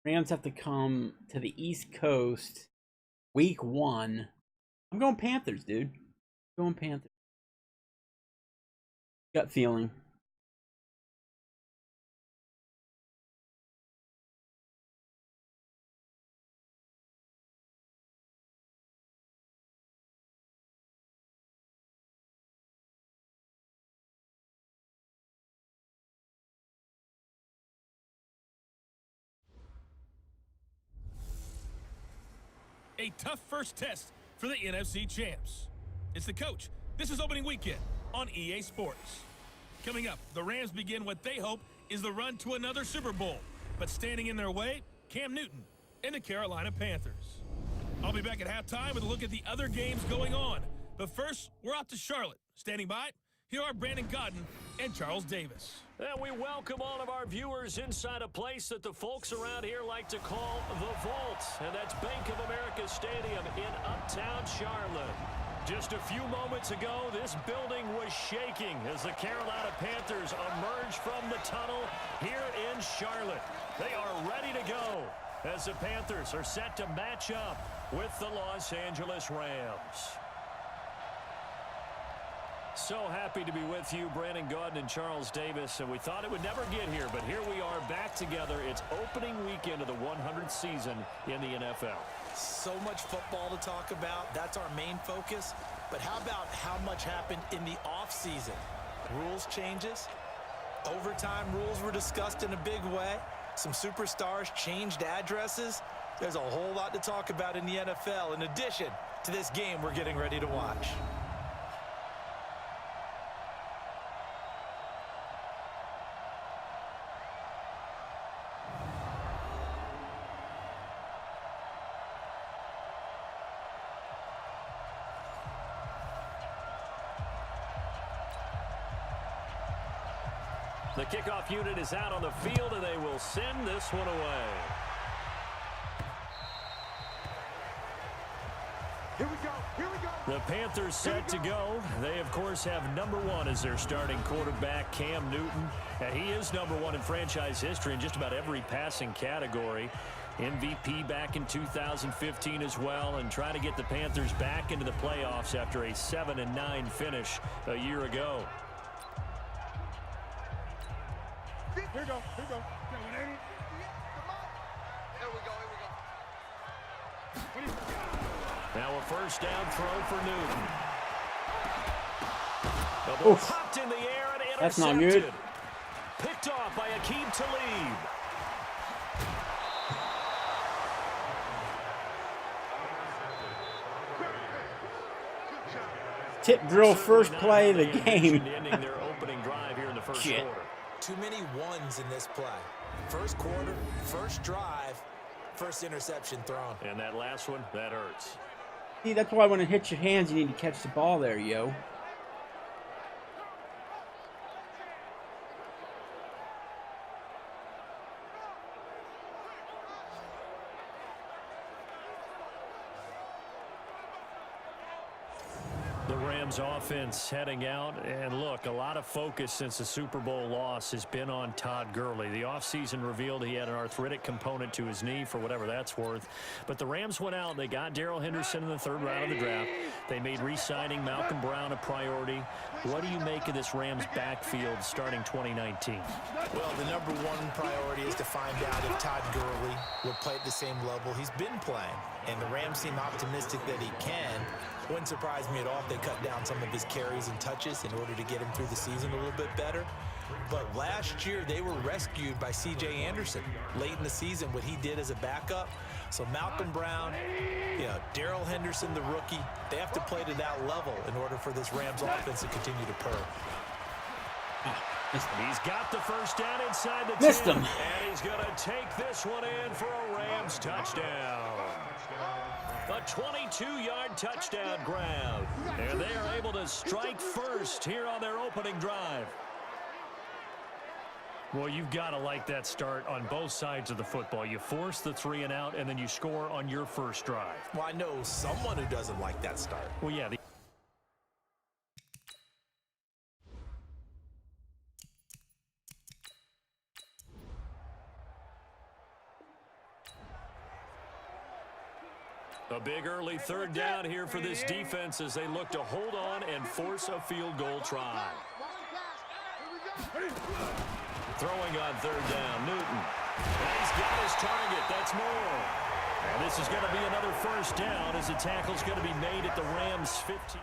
Rams have to come to the East Coast week 1. I'm going Panthers, dude. I'm going Panthers. Gut feeling. A tough first test for the NFC champs. It's the coach. This is opening weekend on EA Sports. Coming up, the Rams begin what they hope is the run to another Super Bowl. But standing in their way, Cam Newton and the Carolina Panthers. I'll be back at halftime with a look at the other games going on. But first, we're out to Charlotte. Standing by, Here are Brandon Gaudin and Charles Davis. And we welcome all of our viewers inside a place that the folks around here like to call the Vault. And that's Bank of America Stadium in Uptown Charlotte. Just a few moments ago, this building was shaking as the Carolina Panthers emerged from the tunnel here in Charlotte. They are ready to go as the Panthers are set to match up with the Los Angeles Rams. So happy to be with you, Brandon Gaudin and Charles Davis. And we thought it would never get here, but here we are back together. It's opening weekend of the 100th season in the NFL. So much football to talk about. That's our main focus. But how about how much happened in the offseason? Rules changes. Overtime rules were discussed in a big way. Some superstars changed addresses. There's a whole lot to talk about in the NFL in addition to this game we're getting ready to watch. The kickoff unit is out on the field, and they will send this one away. Here we go. Here we go. The Panthers set to go. They, of course, have #1 as their starting quarterback, Cam Newton. And he is #1 in franchise history in just about every passing category. MVP back in 2015 as well, and trying to get the Panthers back into the playoffs after a 7-9 finish a year ago. Here we go. Here we go. Here we go. Now a first down throw for Newton. The ball popped in the air and intercepted. That's not good. Picked off by Akeem Talib. Tip drill first play of the game. Ending their opening drive here in the first quarter. Too many ones in this play. First quarter, first drive, first interception thrown. And that last one, that hurts. See, that's why when it hits your hands, you need to catch the ball there, yo. The Rams offense heading out, and look, a lot of focus since the Super Bowl loss has been on Todd Gurley. The offseason revealed he had an arthritic component to his knee, for whatever that's worth. But the Rams went out, they got Darrell Henderson in the 3rd round of the draft. They made re-signing Malcolm Brown a priority. What do you make of this Rams backfield starting 2019? Well, the #1 priority is to find out if Todd Gurley will play at the same level he's been playing. And the Rams seem optimistic that he can. Wouldn't surprise me at all if they cut down some of his carries and touches in order to get him through the season a little bit better. But last year, they were rescued by C.J. Anderson late in the season, what he did as a backup. So Malcolm Brown, Darrell Henderson, the rookie, they have to play to that level in order for this Rams offense to continue to purr. He's got the first down inside the 10. Missed him. And he's going to take this one in for a Rams touchdown. A 22-yard touchdown grab. And they are able to strike first here on their opening drive. Well, you've got to like that start on both sides of the football. You force the 3 and out, and then you score on your first drive. Well, I know someone who doesn't like that start. Well, yeah. A big early 3rd down here for this defense as they look to hold on and force a field goal try. Throwing on 3rd down, Newton. And he's got his target. That's more. And this is going to be another first down as the tackle's going to be made at the Rams' 15.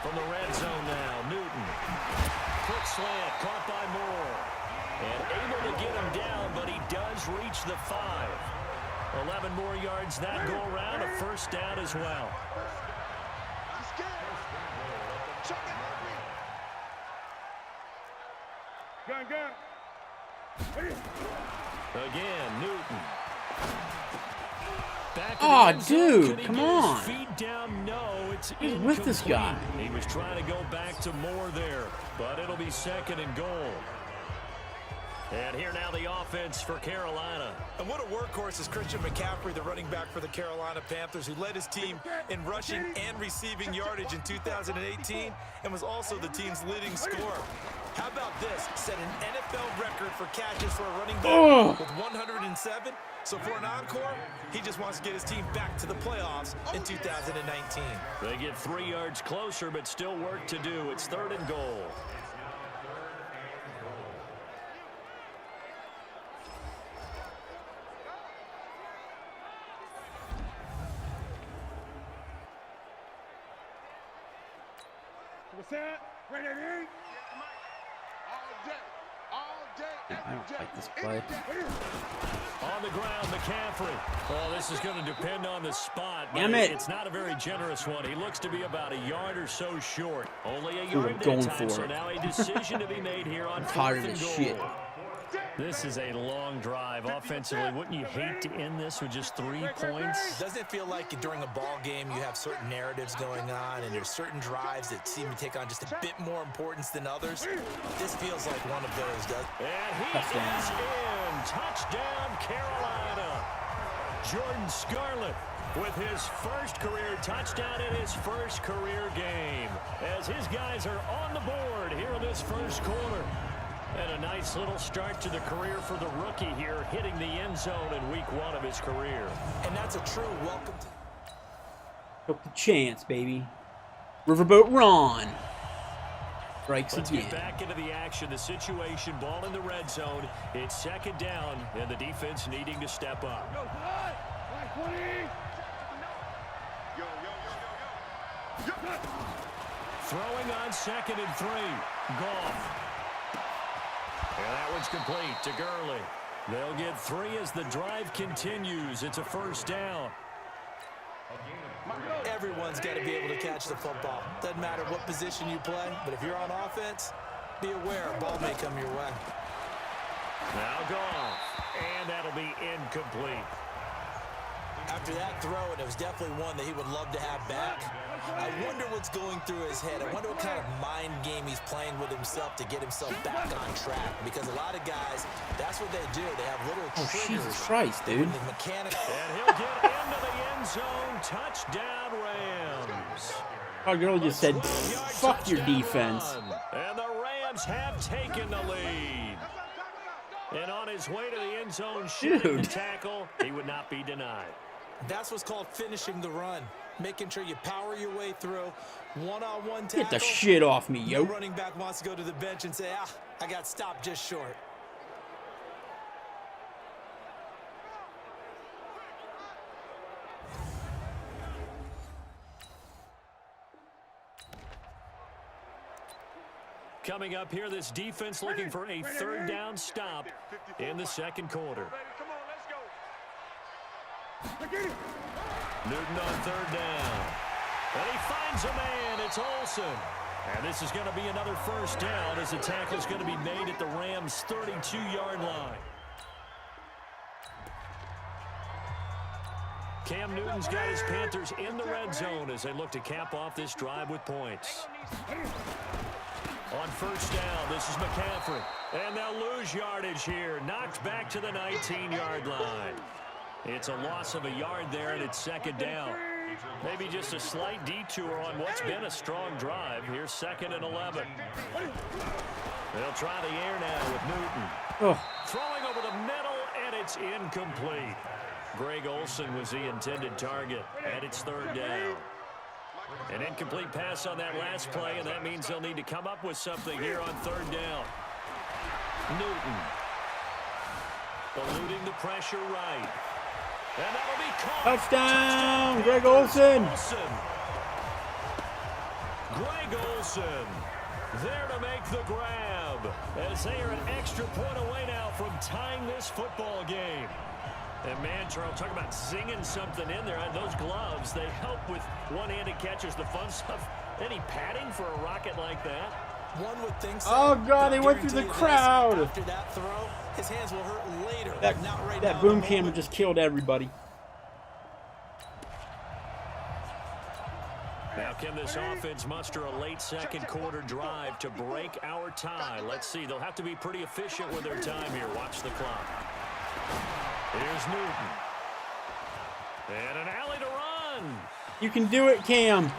From the red zone now, Newton. Quick slant, caught by Moore. And able to get him down, but he does reach the 5. 11 more yards that go around, a first down as well. Again, Newton. Oh, dude, come on. Feet down? No, it's Who's with this guy? He was trying to go back to more there, but it'll be 2nd and goal. And here now the offense for Carolina. And what a workhorse is Christian McCaffrey, the running back for the Carolina Panthers, who led his team in rushing and receiving yardage in 2018 and was also the team's leading scorer. How about this? Set an NFL record for catches for a running back with 107. So for an encore, he just wants to get his team back to the playoffs in 2019. They get 3 yards closer, but still work to do. It's 3rd and goal. Ready? All day, I don't like this play. On the ground, McCaffrey. Oh, this is going to depend on the spot. But Damn it. It's not a very generous one. He looks to be about a yard or so short. Only a yard I'm at going a time, for so it. now a decision to be made here on 4th Tired of and this goal. shit. This is a long drive. Offensively, wouldn't you hate to end this with just 3 points? Doesn't it feel like during a ball game you have certain narratives going on and there's certain drives that seem to take on just a bit more importance than others? This feels like one of those, doesn't it? And he is in. Touchdown, Carolina. Jordan Scarlett with his first career touchdown in his first career game, as his guys are on the board here in this first quarter. And a nice little start to the career for the rookie here, hitting the end zone in week 1 of his career. And that's a true welcome to... Took the chance, baby. Riverboat Ron. Strikes Let's again. get back into the action. The situation, ball in the red zone. It's 2nd down, and the defense needing to step up. Throwing on 2nd and 3. Goff. And that one's complete to Gurley. They'll get 3 as the drive continues. It's a 1st down. Everyone's got to be able to catch the football. Doesn't matter what position you play, but if you're on offense, be aware a ball may come your way. Now Goff. And that'll be incomplete. After that throw, and it was definitely one that he would love to have back. I wonder what's going through his head. I wonder what kind of mind game he's playing with himself to get himself back on track. Because a lot of guys, that's what they do. They have little triggers. Jesus Christ, dude. The mechanical. And he'll get into the end zone. Touchdown, Rams. Our girl just said, 12 yard fuck your touchdown defense. run. And the Rams have taken the lead. And on his way to the end zone, shooting the Dude. tackle, he would not be denied. That's what's called finishing the run. Making sure you power your way through. One-on-one tackle. Get the shit off me, The yo. running back wants to go to the bench and say, I got stopped just short. Coming up here, this defense looking for a 3rd down stop in the 2nd quarter. Newton on 3rd down. And he finds a man. It's Olsen. And this is going to be another 1st down as the tackle is going to be made at the Rams' 32-yard line. Cam Newton's got his Panthers in the red zone as they look to cap off this drive with points. On 1st down, this is McCaffrey. And they'll lose yardage here. Knocked back to the 19-yard line. It's a loss of a yard there, and it's 2nd down. Maybe just a slight detour on what's been a strong drive. Here's 2nd and 11. They'll try the air now with Newton. Oh, Throwing over the middle, and it's incomplete. Greg Olsen was the intended target, and it's 3rd down. An incomplete pass on that last play, and that means they'll need to come up with something here on 3rd down. Newton. Eluding the pressure right. And that'll be caught. touchdown, Greg Olsen. Greg Olsen there to make the grab as they are an extra point away now from tying this football game. And man, Charles, talk about zinging something in there. Those gloves, they help with one-handed catches, the fun stuff. Any padding for a rocket like that? One would think so. Oh God, they went through the Guarantee you this, crowd. after that throw, his hands will hurt later. That, not right that now boom in the camera moment. just killed everybody. Now can this offense muster a late second quarter drive to break our tie? Let's see. They'll have to be pretty efficient with their time here. Watch the clock. Here's Newton. And an alley to run. You can do it, Cam.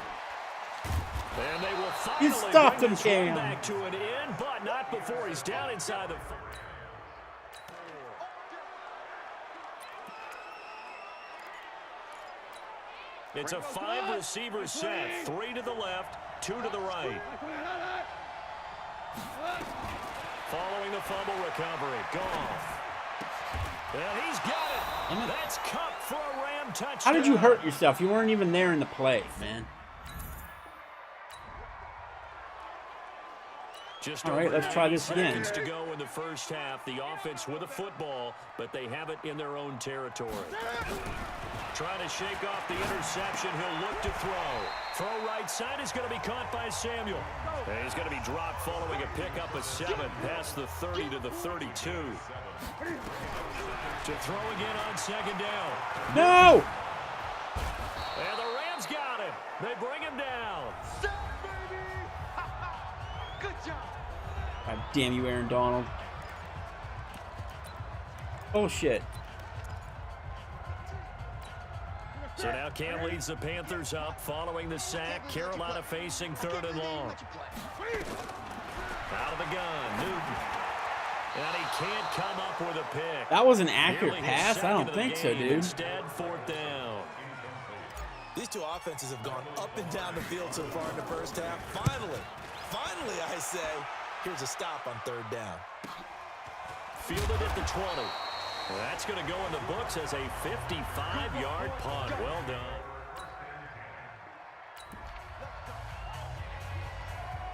And they will You finally stopped bring him, this one Cam. back to an end, but not before he's down inside the... It's a 5-receiver set. 3 to the left, 2 to the right. Following the fumble recovery. Goff. And he's got it. That's Cup for a Ram touchdown. How did you hurt yourself? You weren't even there in the play, man. Just All right, over let's try 90 this again. seconds to go in the first half. The offense with a football, but they have it in their own territory. Trying to shake off the interception. He'll look to throw. Throw right side is going to be caught by Samuel. And he's going to be dropped following a pickup of 7 past the 30 to the 32. To throw again on second down. No! And the Rams got him. They bring him down. Good job. God damn you, Aaron Donald. Bullshit. So now Cam leads the Panthers up following the sack. Carolina facing 3rd and long. Out of the gun, Newton. And he can't come up with a pick. That was an accurate Nearly his pass? I second don't of the think so, game. dude. Instead, 4th down. These two offenses have gone up and down the field so far in the first half. Finally, I say, here's a stop on 3rd down. Fielded at the 20. That's going to go in the books as a 55-yard punt. Well done.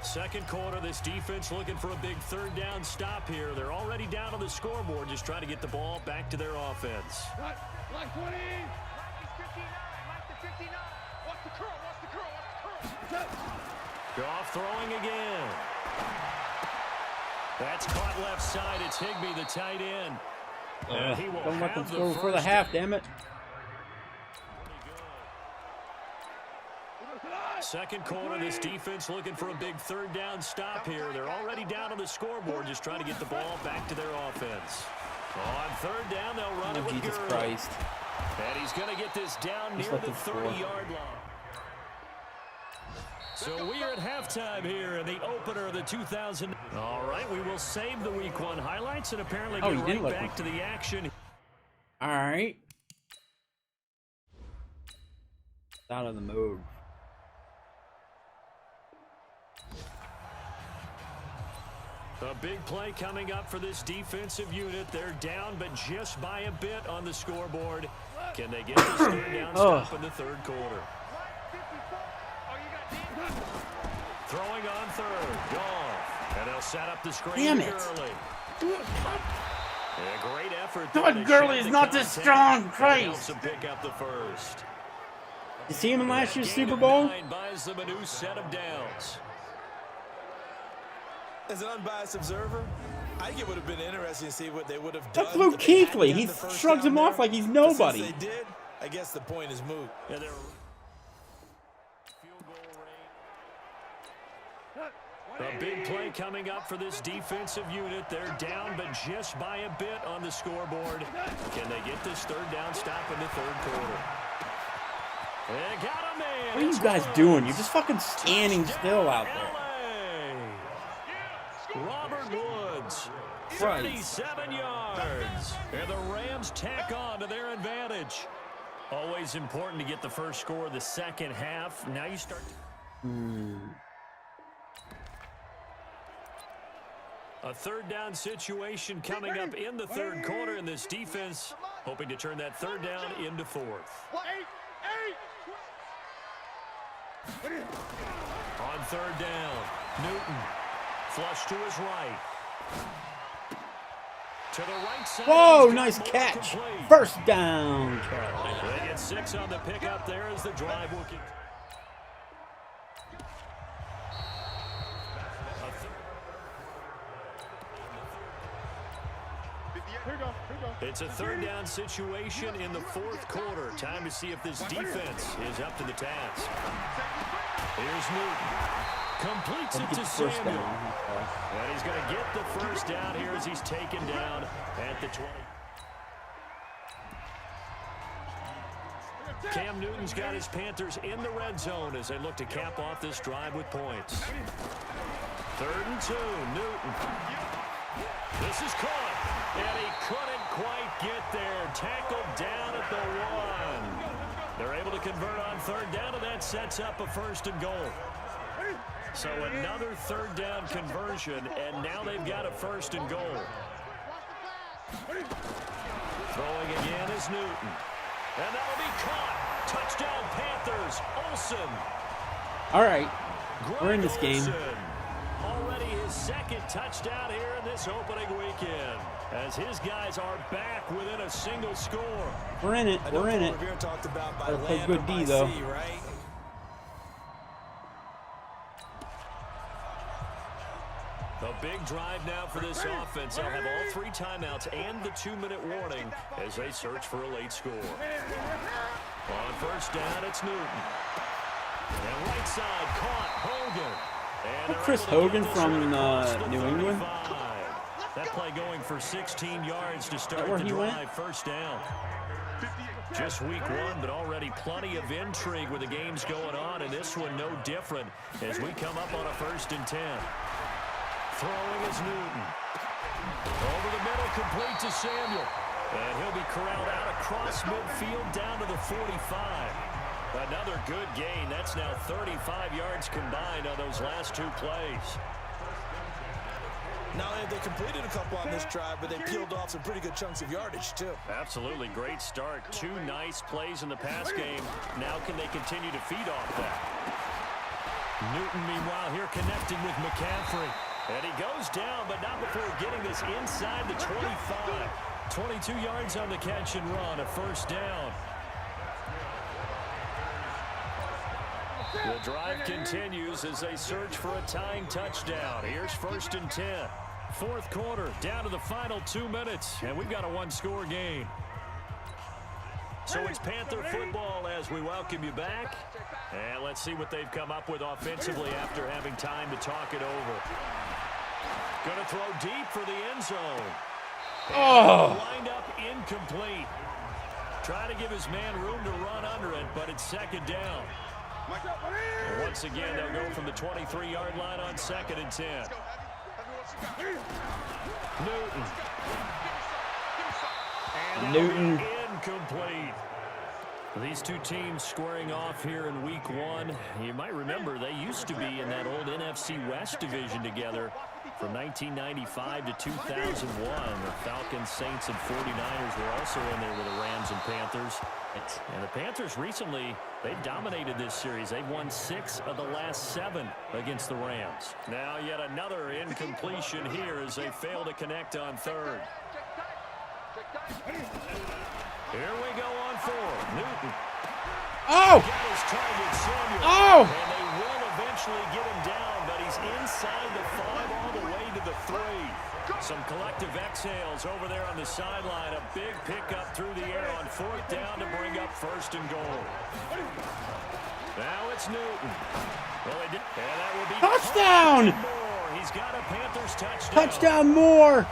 Second quarter, this defense looking for a big 3rd down stop here. They're already down on the scoreboard, just trying to get the ball back to their offense. Like 20. Like the 59. Like the 59. Watch the curl. Watch the curl. Watch the curl. Goff throwing again. That's caught left side. It's Higbee, the tight end. And he will Don't let them have score before the first half, damn it. Second quarter, this defense looking for a big 3rd down stop here. They're already down on the scoreboard, just trying to get the ball back to their offense. On 3rd down, they'll run it with Jesus Gurley. Christ. And he's going to get this down Just near let the them score. 30-yard line. So we are at halftime here in the opener of the 2000. All right, we will save the Week 1 highlights and apparently Oh, get you didn't right let back to the action. All right. Out of the mode. A big play coming up for this defensive unit. They're down, but just by a bit on the scoreboard. Can they get this 3rd down stop in the 3rd quarter? Throwing on 3rd. Goff. And they'll set up the screen. Damn to it. Gurley. A great effort. God, there to Gurley shed is the not this contact. strong, And Christ. helps him pick up the first. You see him in last year's Gain Super of Bowl? 9 buys them a new set of downs. As an unbiased observer, I think it would have been interesting to see what they would have done. That's Luke if they hadn't Kuechly. gotten He the first shrugs down him off there. like he's But nobody. since they did, I guess the point is moot. And they're field goal range. A big play coming up for this defensive unit. They're down, but just by a bit on the scoreboard. Can they get this 3rd down stop in the 3rd quarter? They got a man. What are you guys doing? You're just fucking standing still out there. Robert Woods, Christ. 37 yards. And the Rams tack on to their advantage. Always important to get the first score of the second half. Now you start. A 3rd down situation coming up in the 3rd quarter, and this defense hoping to turn that 3rd down into 4th. On 3rd down, Newton flush to his right. To the right side. Whoa, He's got nice more catch. complete. First down, Carolina. They get 6 on the pickup there as the drive will get. It's a third down situation in the fourth quarter. Time to see if this defense is up to the task. Here's Newton. Completes it to Samuel. And he's going to get the first down here as he's taken down at the 20. Cam Newton's got his Panthers in the red zone as they look to cap off this drive with points. 3rd and 2, Newton. This is caught, and he couldn't quite get there. Tackled down at the 1. They're able to convert on 3rd down, and that sets up a 1st and goal. So another 3rd down conversion, and now they've got a 1st and goal. Throwing again is Newton. And that'll be caught. Touchdown Panthers. Olsen. All right, we're in this game. Already his 2nd touchdown here in this opening weekend, as his guys are back within a single score. We're in it. We're in it. Talked about by Gotta play land good or D by though. sea, right? A big drive now for this offense. They'll have all 3 timeouts and the 2-minute warning as they search for a late score. On 1st down, it's Newton. And right side, caught, Hogan. And Chris Hogan from New England. That play going for 16 yards to start where the he drive. went? 1st down. Just week 1, but already plenty of intrigue with the games going on, and this one no different as we come up on a 1st and 10. Throwing is Newton. Over the middle, complete to Samuel. And he'll be corralled out across midfield down to the 45. Another good gain. That's now 35 yards combined on those last 2 plays. Not only have they completed a couple on this drive, but they peeled off some pretty good chunks of yardage, too. Absolutely great start. 2 nice plays in the pass game. Now can they continue to feed off that? Newton, meanwhile, here connecting with McCaffrey. And he goes down, but not before getting this inside the 25. 22 yards on the catch and run, a 1st down. The drive continues as they search for a tying touchdown. Here's 1st and 10. 4th quarter, down to the final 2 minutes, and we've got a 1-score game. So it's Panther football as we welcome you back. And let's see what they've come up with offensively after having time to talk it over. Going to throw deep for the end zone. Oh! Lined up incomplete. Try to give his man room to run under it, but it's 2nd down. And once again, they'll go from the 23-yard line on 2nd and 10. Newton. And Newton. Incomplete. These 2 teams squaring off here in week 1. You might remember they used to be in that old NFC West division together from 1995 to 2001. The Falcons, Saints, and 49ers were also in there with the Rams and Panthers. And the Panthers recently, they've dominated this series. They've won 6 of the last 7 against the Rams. Now yet another incompletion here as they fail to connect on 3rd. Here we go on 4. Newton. Oh! Got his target, Samuel. Oh! And they will eventually get him down, but he's inside the 5 all the way to the 3. Some collective exhales over there on the sideline. A big pickup through the air on 4th down to bring up 1st and goal. Now it's Newton. Well, and that will be Touchdown! More. He's got a Panthers touchdown. Touchdown more!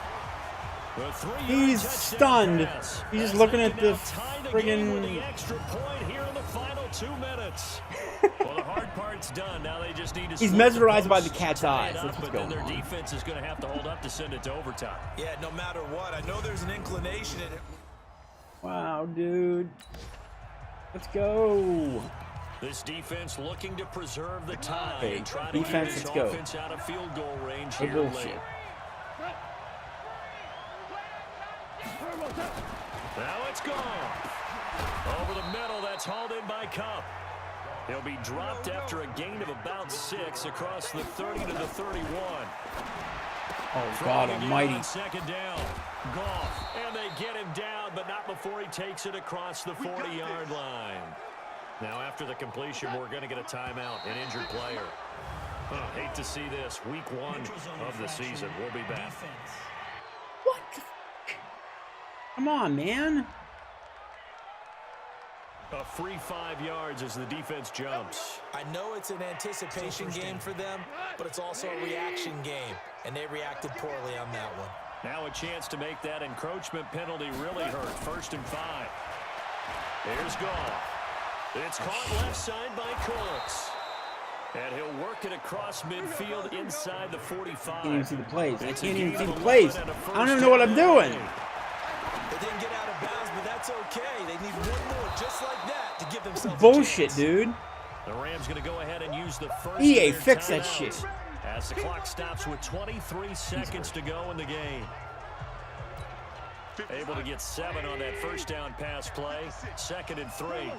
The 3-yard He's touchdown stunned. pass. He's just As looking they at can now this tie the game with friggin' the extra point here in the final 2 minutes. Well, the hard part's done. Now they just need to. He's slip mesmerized by post, the cat's tie eyes. it up, That's what's but then going their on. defense is going to have to hold up to send it to overtime. Yeah, no matter what. I know there's an inclination in it. Wow, dude. Let's go. This defense looking to preserve the tie Hey, and try to defense, get this let's go. offense out of field goal range No here bullshit. late. Now it's gone. Over the middle, that's hauled in by Cup. He'll be dropped after a gain of about 6 across the 30 to the 31. Oh, God almighty. 2nd down. Goff. And they get him down, but not before he takes it across the 40-yard line. Now, after the completion, we're going to get a timeout, an injured player. Hate to see this. Week 1 of the season. We'll be back. What the Come on, man. A free 5 yards as the defense jumps. I know it's an anticipation game for them, but it's also a reaction game, and they reacted poorly on that one. Now a chance to make that encroachment penalty really hurt. 1st and 5. Here's Goff. It's caught left side by Cooks. And he'll work it across midfield inside the 45. I can't even see the plays. I can't even see the plays. I don't even know what I'm doing. They didn't get out of bounds, but that's okay. They need one more just like that to give themselves Bullshit, a chance. dude. The Rams going to go ahead and use the first EA, of their fix that timeouts shit. as the clock stops with 23 seconds to go in the game. Able to get 7 on that first down pass play. 2nd and 3.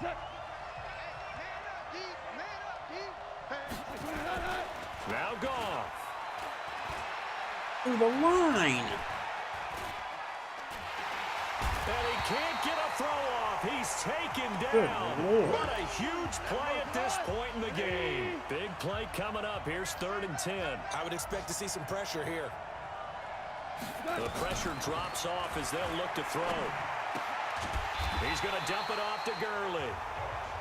Now Goff. Through the line. And he can't get a throw off. He's taken Good down. Lord. What a huge play at this point in the game. Big play coming up. Here's 3rd and 10. I would expect to see some pressure here. The pressure drops off as they'll look to throw. He's going to dump it off to Gurley.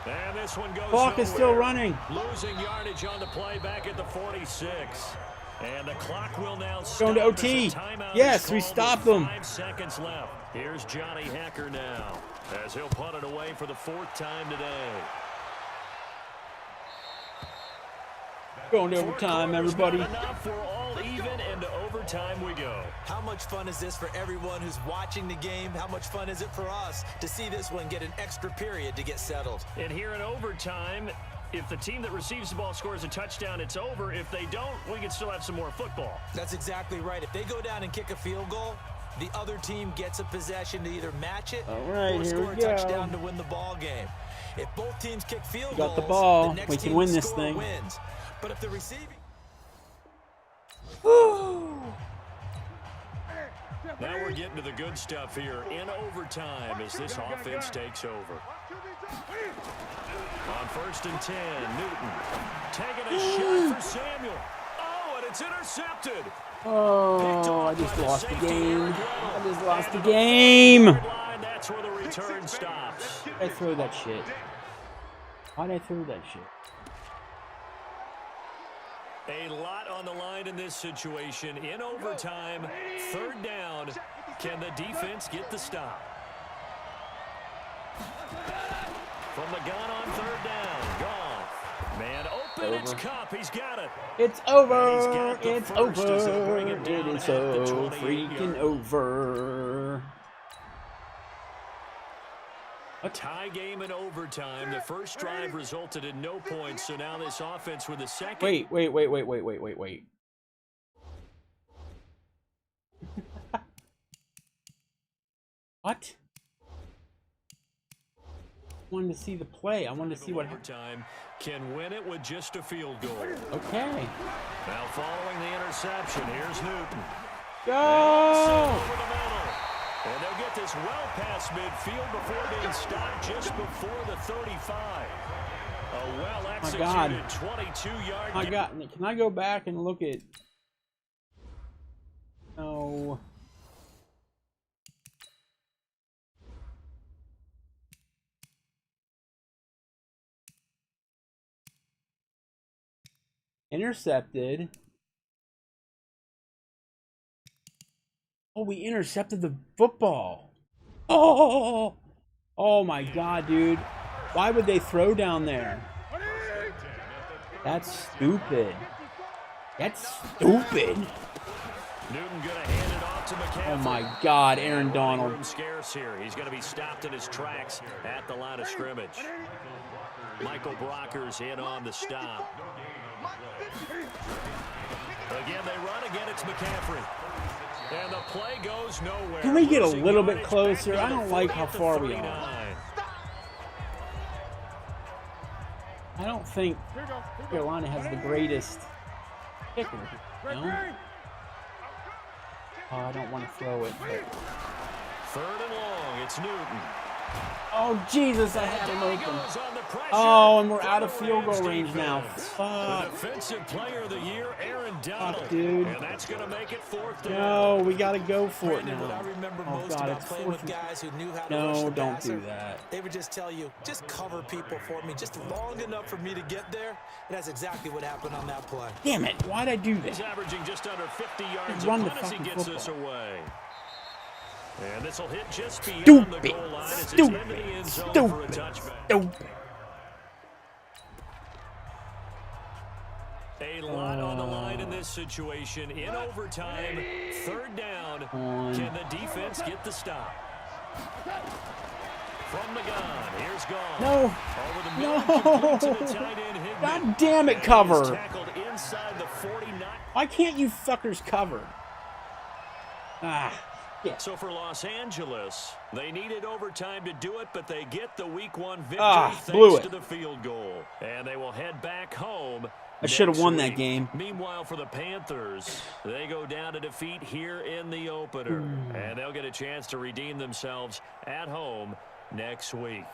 And this one goes Clock is still nowhere. running. Losing yardage on the play back at the 46. And the clock will now stop. Going to OT. as a timeout Yes, is we called stopped with them. 5 seconds left. Here's Johnny Hacker now as he'll punt it away for the 4th time today. Going to overtime, everybody. Not enough. We're all even, and to overtime we go. How much fun is this for everyone who's watching the game? How much fun is it for us to see this one get an extra period to get settled? And here in overtime, if the team that receives the ball scores a touchdown, it's over. If they don't, we can still have some more football. That's exactly right. If they go down and kick a field goal, the other team gets a possession to either match it All right, or here score a we go. touchdown to win the ball game. If both teams kick field Got goals, the ball. the next We can team win to this score thing. wins. But if the receiving... Now we're getting to the good stuff here in overtime as this offense takes over. On 1st and 10, Newton taking a shot for Samuel. Oh, and it's intercepted. Oh, I just lost the game. I just lost the game. That's where the return stops. I throw that shit. Why'd I throw that shit? A lot on the line in this situation. In overtime, 3rd down. Can the defense get the stop? From the gun on 3rd down. Goff. Man open. It's Cup. He's got it. It's over. It's over. It is so freaking over. A tie game in overtime. The first drive resulted in no points, so now this offense with a second. Wait. What? I wanted to see the play. I wanted to see what happened. Overtime can win it with just a field goal. Okay. Now following the interception, here's Newton. Go! Over the middle. And they'll get this well past midfield before being stopped just before the 35. A well-executed 22-yard I got. Can I go back and look at? No. Intercepted. Oh, we intercepted the football. Oh, oh my God, dude. Why would they throw down there? That's stupid. That's stupid. Newton gonna hand it off to McCaffrey. Oh my God, Aaron Donald. Room scarce here. He's gonna be stopped in his tracks at the line of scrimmage. Michael Brocker's in on the stop. Again, they run. Again, it's McCaffrey. And the play goes nowhere. Can we get a Losing little bit yardage closer? back I to don't the like 40 how at the far we 39. are. I don't think Carolina has the greatest kicker. No? Oh, I don't want to throw it. But... 3rd and long. It's Newton. Oh, Jesus, I had him There he open. goes on the pressure. Oh, and we're From out of the field goal Rams range now. defense. The Fuck. defensive player of the year, Aaron Donald. Dude. And that's going to make it 4th down. No, we got to go for it Brandon, what I now. remember Oh, most God, about it's playing 4th with and... guys who knew how to No, rush the don't passer, do that. they would just tell you, just cover people for me, just long enough for me to get there. And that's exactly what happened on that play. Damn it, why'd I do He's that? averaging just under 50 yards Run a the punt as he fucking gets this football. away. And this will hit just beyond Stupid. the goal line as it's Stupid. into the end zone Stupid. for a touchback. Stupid. A lot on the line in this situation. In overtime, 3rd down. On. Can the defense get the stop? From the gun, here's Gone. No. Over the middle, complete to the No. tight end, Higbee. God damn it, And he is cover. tackled inside the 49. Why can't you fuckers cover? Ah. Yeah. So for Los Angeles, they needed overtime to do it, but they get the Week 1 victory blew thanks it. to the field goal. And they will head back home. I should have next won that week. game. Meanwhile, for the Panthers, they go down to defeat here in the opener. And they'll get a chance to redeem themselves at home next week.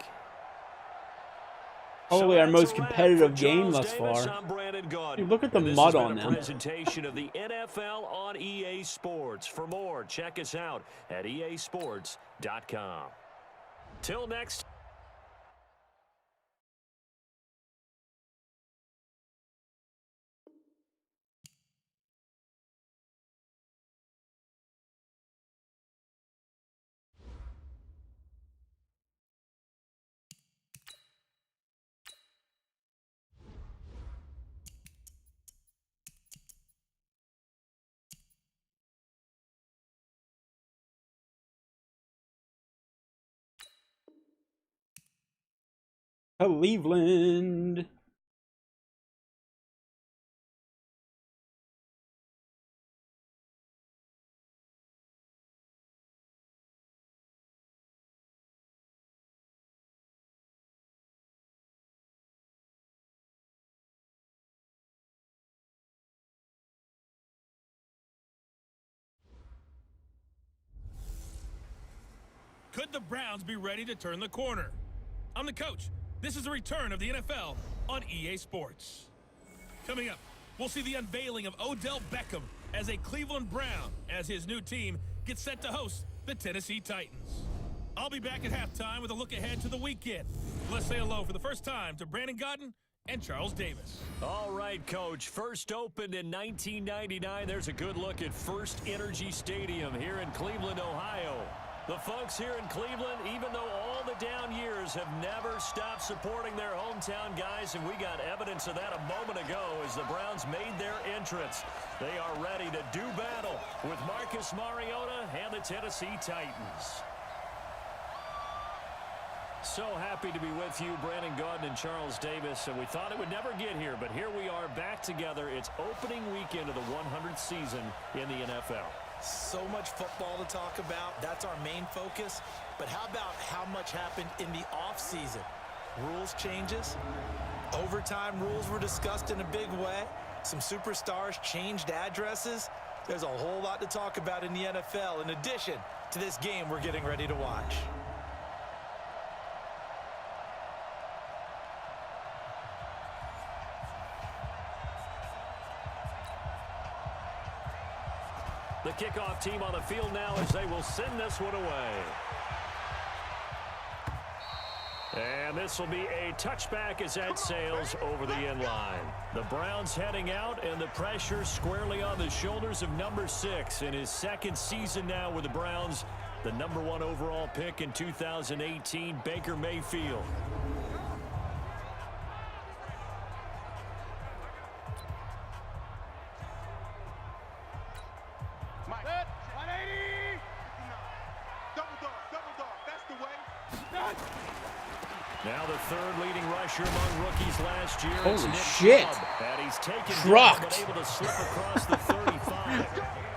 Probably So our that's most a wrap competitive for game Charles thus Davis. far. I'm Brandon Gaudin. Dude, look at the And this mud has on been a them. presentation of the NFL on EA Sports. For more, check us out at easports.com. Till next. Cleveland. Could the Browns be ready to turn the corner? I'm the coach. This is the return of the NFL on EA Sports. Coming up, we'll see the unveiling of Odell Beckham as a Cleveland Brown as his new team gets set to host the Tennessee Titans. I'll be back at halftime with a look ahead to the weekend. Let's say hello for the first time to Brandon Gaudin and Charles Davis. All right, Coach. First opened in 1999. There's a good look at First Energy Stadium here in Cleveland, Ohio. The folks here in Cleveland, even though all the down years, have never stopped supporting their hometown guys, and we got evidence of that a moment ago as the Browns made their entrance. They are ready to do battle with Marcus Mariota and the Tennessee Titans. So happy to be with you, Brandon Gaudin and Charles Davis, and we thought it would never get here, but here we are back together. It's opening weekend of the 100th season in the NFL. So much football to talk about. That's our main focus. But how about how much happened in the offseason? Rules changes. Overtime rules were discussed in a big way. Some superstars changed addresses. There's a whole lot to talk about in the NFL in addition to this game we're getting ready to watch. The kickoff team on the field now as they will send this one away. And this will be a touchback as that sails over the end line. The Browns heading out, and the pressure squarely on the shoulders of number 6 in his second season now with the Browns. The number 1 overall pick in 2018, Baker Mayfield. Mike. 180. Double dog. That's the way. Now the third leading rusher among rookies last year. Holy It's Nick shit. Chubb, and he's taken Trucked. down, but able to slip across the 35.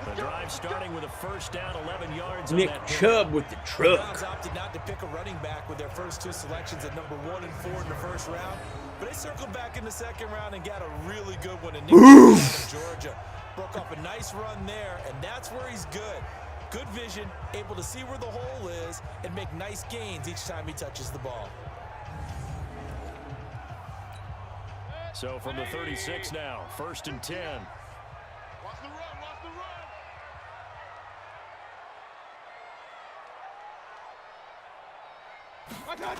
The drive starting with a first down, 11 yards. Nick on that Chubb with the The truck. Browns opted not to pick a running back with their first 2 selections at number 1 and 4 in the first round. But they circled back in the second round and got a really good one in Nick Chubb out of Georgia. Broke off a nice run there, and that's where he's good. Good vision, able to see where the hole is and make nice gains each time he touches the ball. So from the 36 now, 1st and 10. Watch the run, watch the run.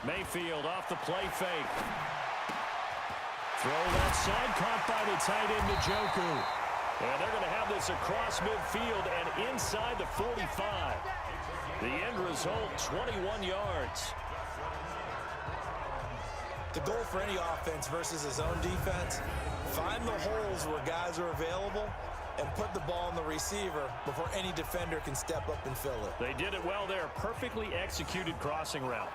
Mayfield off the play fake. Throw that side, caught by the tight end Njoku. And they're going to have this across midfield and inside the 45. The end result, 21 yards. The goal for any offense versus his own defense, find the holes where guys are available and put the ball on the receiver before any defender can step up and fill it. They did it well there. Perfectly executed crossing route.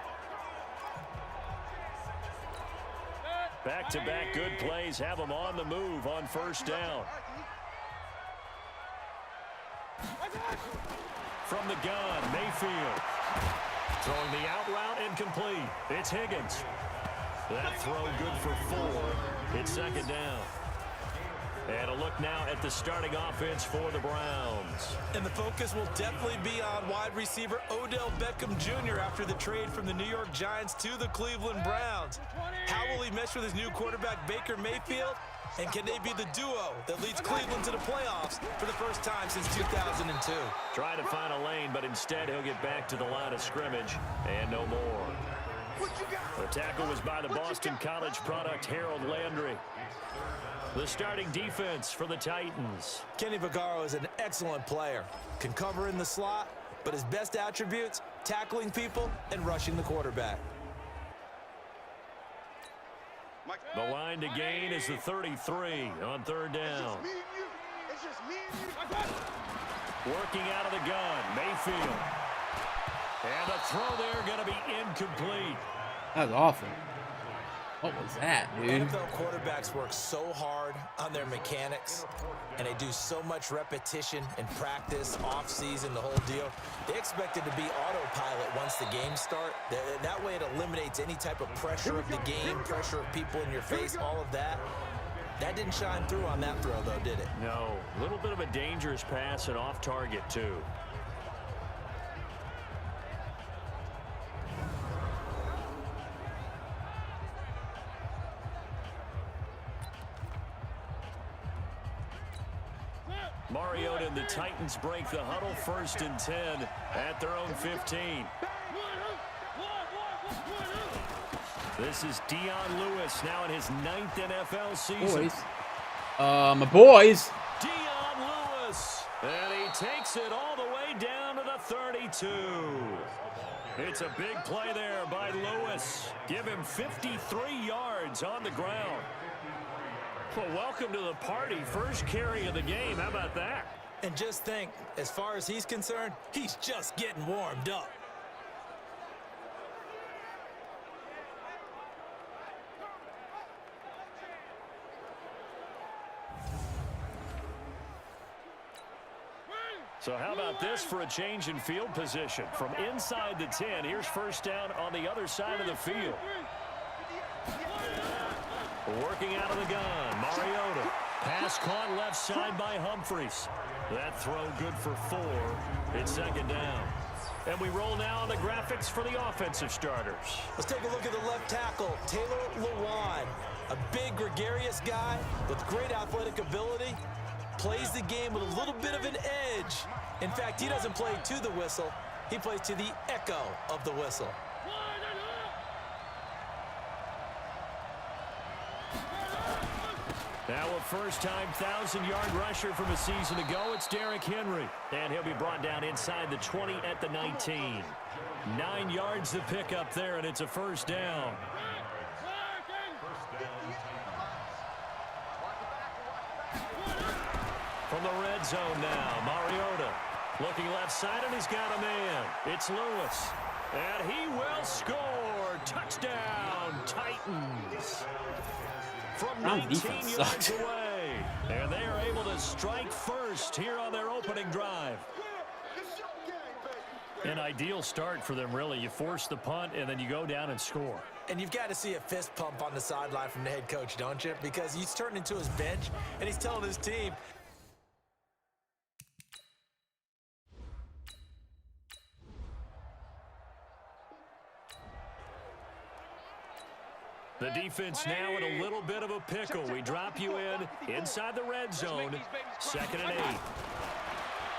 Back-to-back good plays have them on the move on 1st down. From the gun, Mayfield. Throwing the out route incomplete. It's Higgins. That throw good for 4. It's 2nd down. And a look now at the starting offense for the Browns. And the focus will definitely be on wide receiver Odell Beckham Jr. after the trade from the New York Giants to the Cleveland Browns. How will he mesh with his new quarterback Baker Mayfield? And can they be the duo that leads Cleveland to the playoffs for the first time since 2002? Trying to find a lane, but instead he'll get back to the line of scrimmage and no more. The tackle was by the Boston College product Harold Landry. The starting defense for the Titans. Kenny Vaccaro is an excellent player. Can cover in the slot, but his best attributes, tackling people and rushing the quarterback. The line to gain is the 33 on 3rd down. Working out of the gun, Mayfield. And the throw there going to be incomplete. That was awful. What was that, dude? NFL quarterbacks work so hard on their mechanics, and they do so much repetition and practice, off-season, the whole deal. They expect it to be autopilot once the games start. That way it eliminates any type of pressure of the game, pressure of people in your face, all of that. That didn't shine through on that throw, though, did it? No. A little bit of a dangerous pass and off target, too. Mariota and the Titans break the huddle, 1st and 10 at their own 15. This is Dion Lewis now in his 9th NFL season. Boys. My boys. Dion Lewis. And he takes it all the way down to the 32. It's a big play there by Lewis. Give him 53 yards on the ground. Well, welcome to the party. First carry of the game. How about that? And just think, as far as he's concerned, he's just getting warmed up. So how about this for a change in field position? From inside the 10, here's 1st down on the other side of the field. Working out of the gun, Mariota. Pass caught left side by Humphries. That throw good for 4. It's 2nd down. And we roll now on the graphics for the offensive starters. Let's take a look at the left tackle, Taylor Lewan. A big, gregarious guy with great athletic ability. Plays the game with a little bit of an edge. In fact, he doesn't play to the whistle. He plays to the echo of the whistle. Now a first-time 1,000-yard rusher from a season ago, it's Derrick Henry. And he'll be brought down inside the 20 at the 19. 9 yards to pick up there, and it's a 1st down. From the red zone now, Mariota. Looking left side, and he's got a man. It's Lewis. And he will score. Touchdown, Titans. From 19 yards away. And they are able to strike first here on their opening drive. An ideal start for them, really. You force the punt, and then you go down and score. And you've got to see a fist pump on the sideline from the head coach, don't you? Because he's turned into his bench, and he's telling his team, The defense now in a little bit of a pickle. We drop you inside the red zone. 2nd and 8.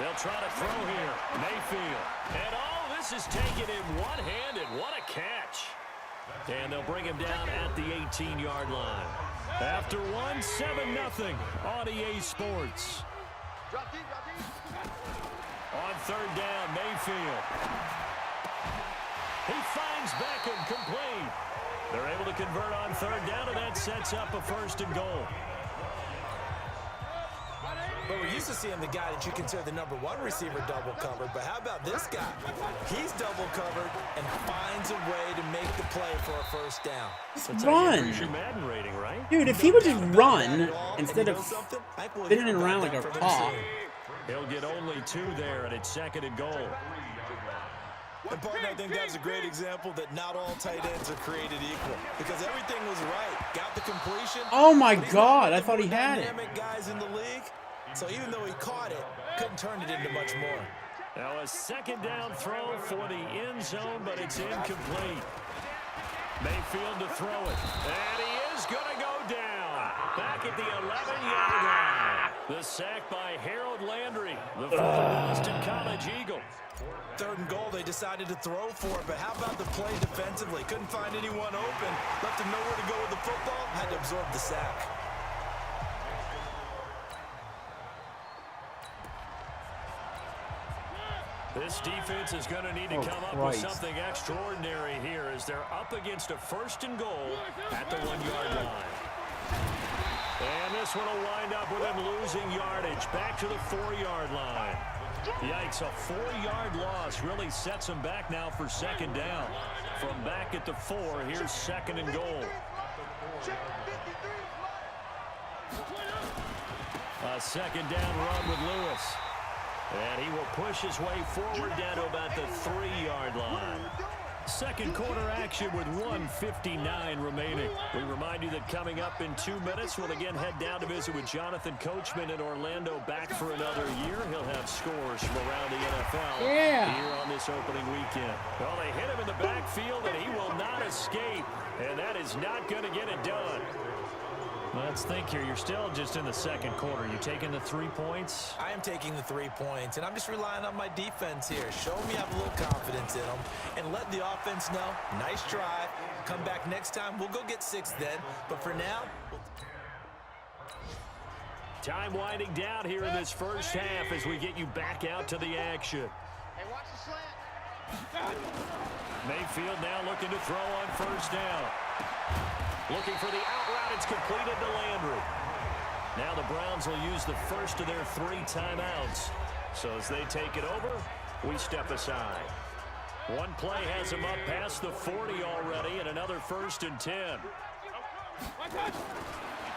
They'll try to throw here. Mayfield. And this is taken in one-handed. What a catch. And they'll bring him down at the 18-yard line. After 7-0 on EA Sports. On 3rd down, Mayfield. He finds Beckham complete. They're able to convert on 3rd down, and that sets up a 1st and goal. But we're used to seeing the guy that you consider the #1 receiver double covered. But how about this guy? He's double covered and finds a way to make the play for a 1st down. That's run. your Madden rating, right? Dude, if he would just run instead of spinning it around like a top. He'll get only 2 there, and it's 2nd and goal. And, partner, I think that's a great example that not all tight ends are created equal. Because everything was right. Got the completion. Oh, my God. I thought he had it. Dynamic guys in the league. So even though he caught it, couldn't turn it into much more. Now a 2nd down throw for the end zone, but it's incomplete. Mayfield to throw it. And he is going to go down. Back at the 11-yard line. The sack by Harold Landry, the former Boston College Eagle. 3rd and goal, they decided to throw for it, but how about the play defensively? Couldn't find anyone open. Left him nowhere to go with the football. Had to absorb the sack. This defense is going to need to come up with something extraordinary here as they're up against a 1st and goal at the 1-yard line. And this one will wind up with him losing yardage back to the 4-yard line. Yikes, a 4-yard loss really sets him back now for 2nd down. From back at the 4, here's 2nd and goal. A 2nd down run with Lewis. And he will push his way forward down to about the 3-yard line. 2nd quarter action with 1:59 remaining. We remind you that coming up in 2 minutes, we'll again head down to visit with Jonathan Coachman in Orlando, back for another year. He'll have scores from around the NFL here on this opening weekend. Well, they hit him in the backfield, and he will not escape. And that is not going to get it done. Let's think here. You're still just in the 2nd quarter. You taking the 3 points? I am taking the 3 points, and I'm just relying on my defense here. Show me I have a little confidence in them, and let the offense know, nice drive. Come back next time. We'll go get 6 then. But for now, time winding down here in this 1st half as we get you back out to the action. Hey, watch the slant. Mayfield now looking to throw on 1st down. Looking for the out route. It's completed to Landry. Now the Browns will use the 1st of their 3 timeouts. So as they take it over, we step aside. One play has him up past the 40 already, and another 1st and 10.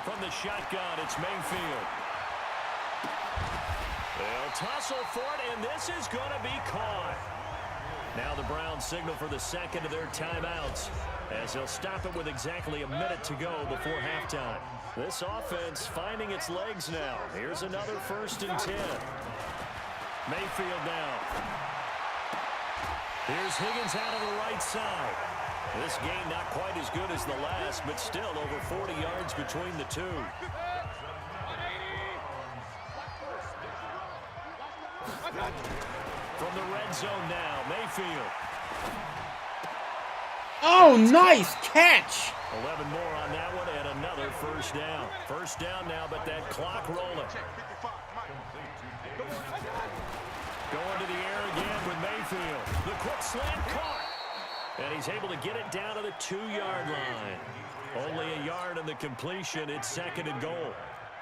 From the shotgun, it's Mayfield. They'll tussle for it, and this is going to be caught. Now the Browns signal for the 2nd of their timeouts, as they'll stop it with exactly a minute to go before halftime. This offense finding its legs now. Here's another 1st and 10. Mayfield now. Here's Higgins out of the right side. This game not quite as good as the last, but still over 40 yards between the two. From the red zone now, Mayfield. Oh, nice catch. 11 more on that one, and another 1st down. 1st down now, but that clock rolling. Going to the air again with Mayfield. The quick slant caught. And he's able to get it down to the 2-yard line. Only a yard on the completion. It's 2nd and goal.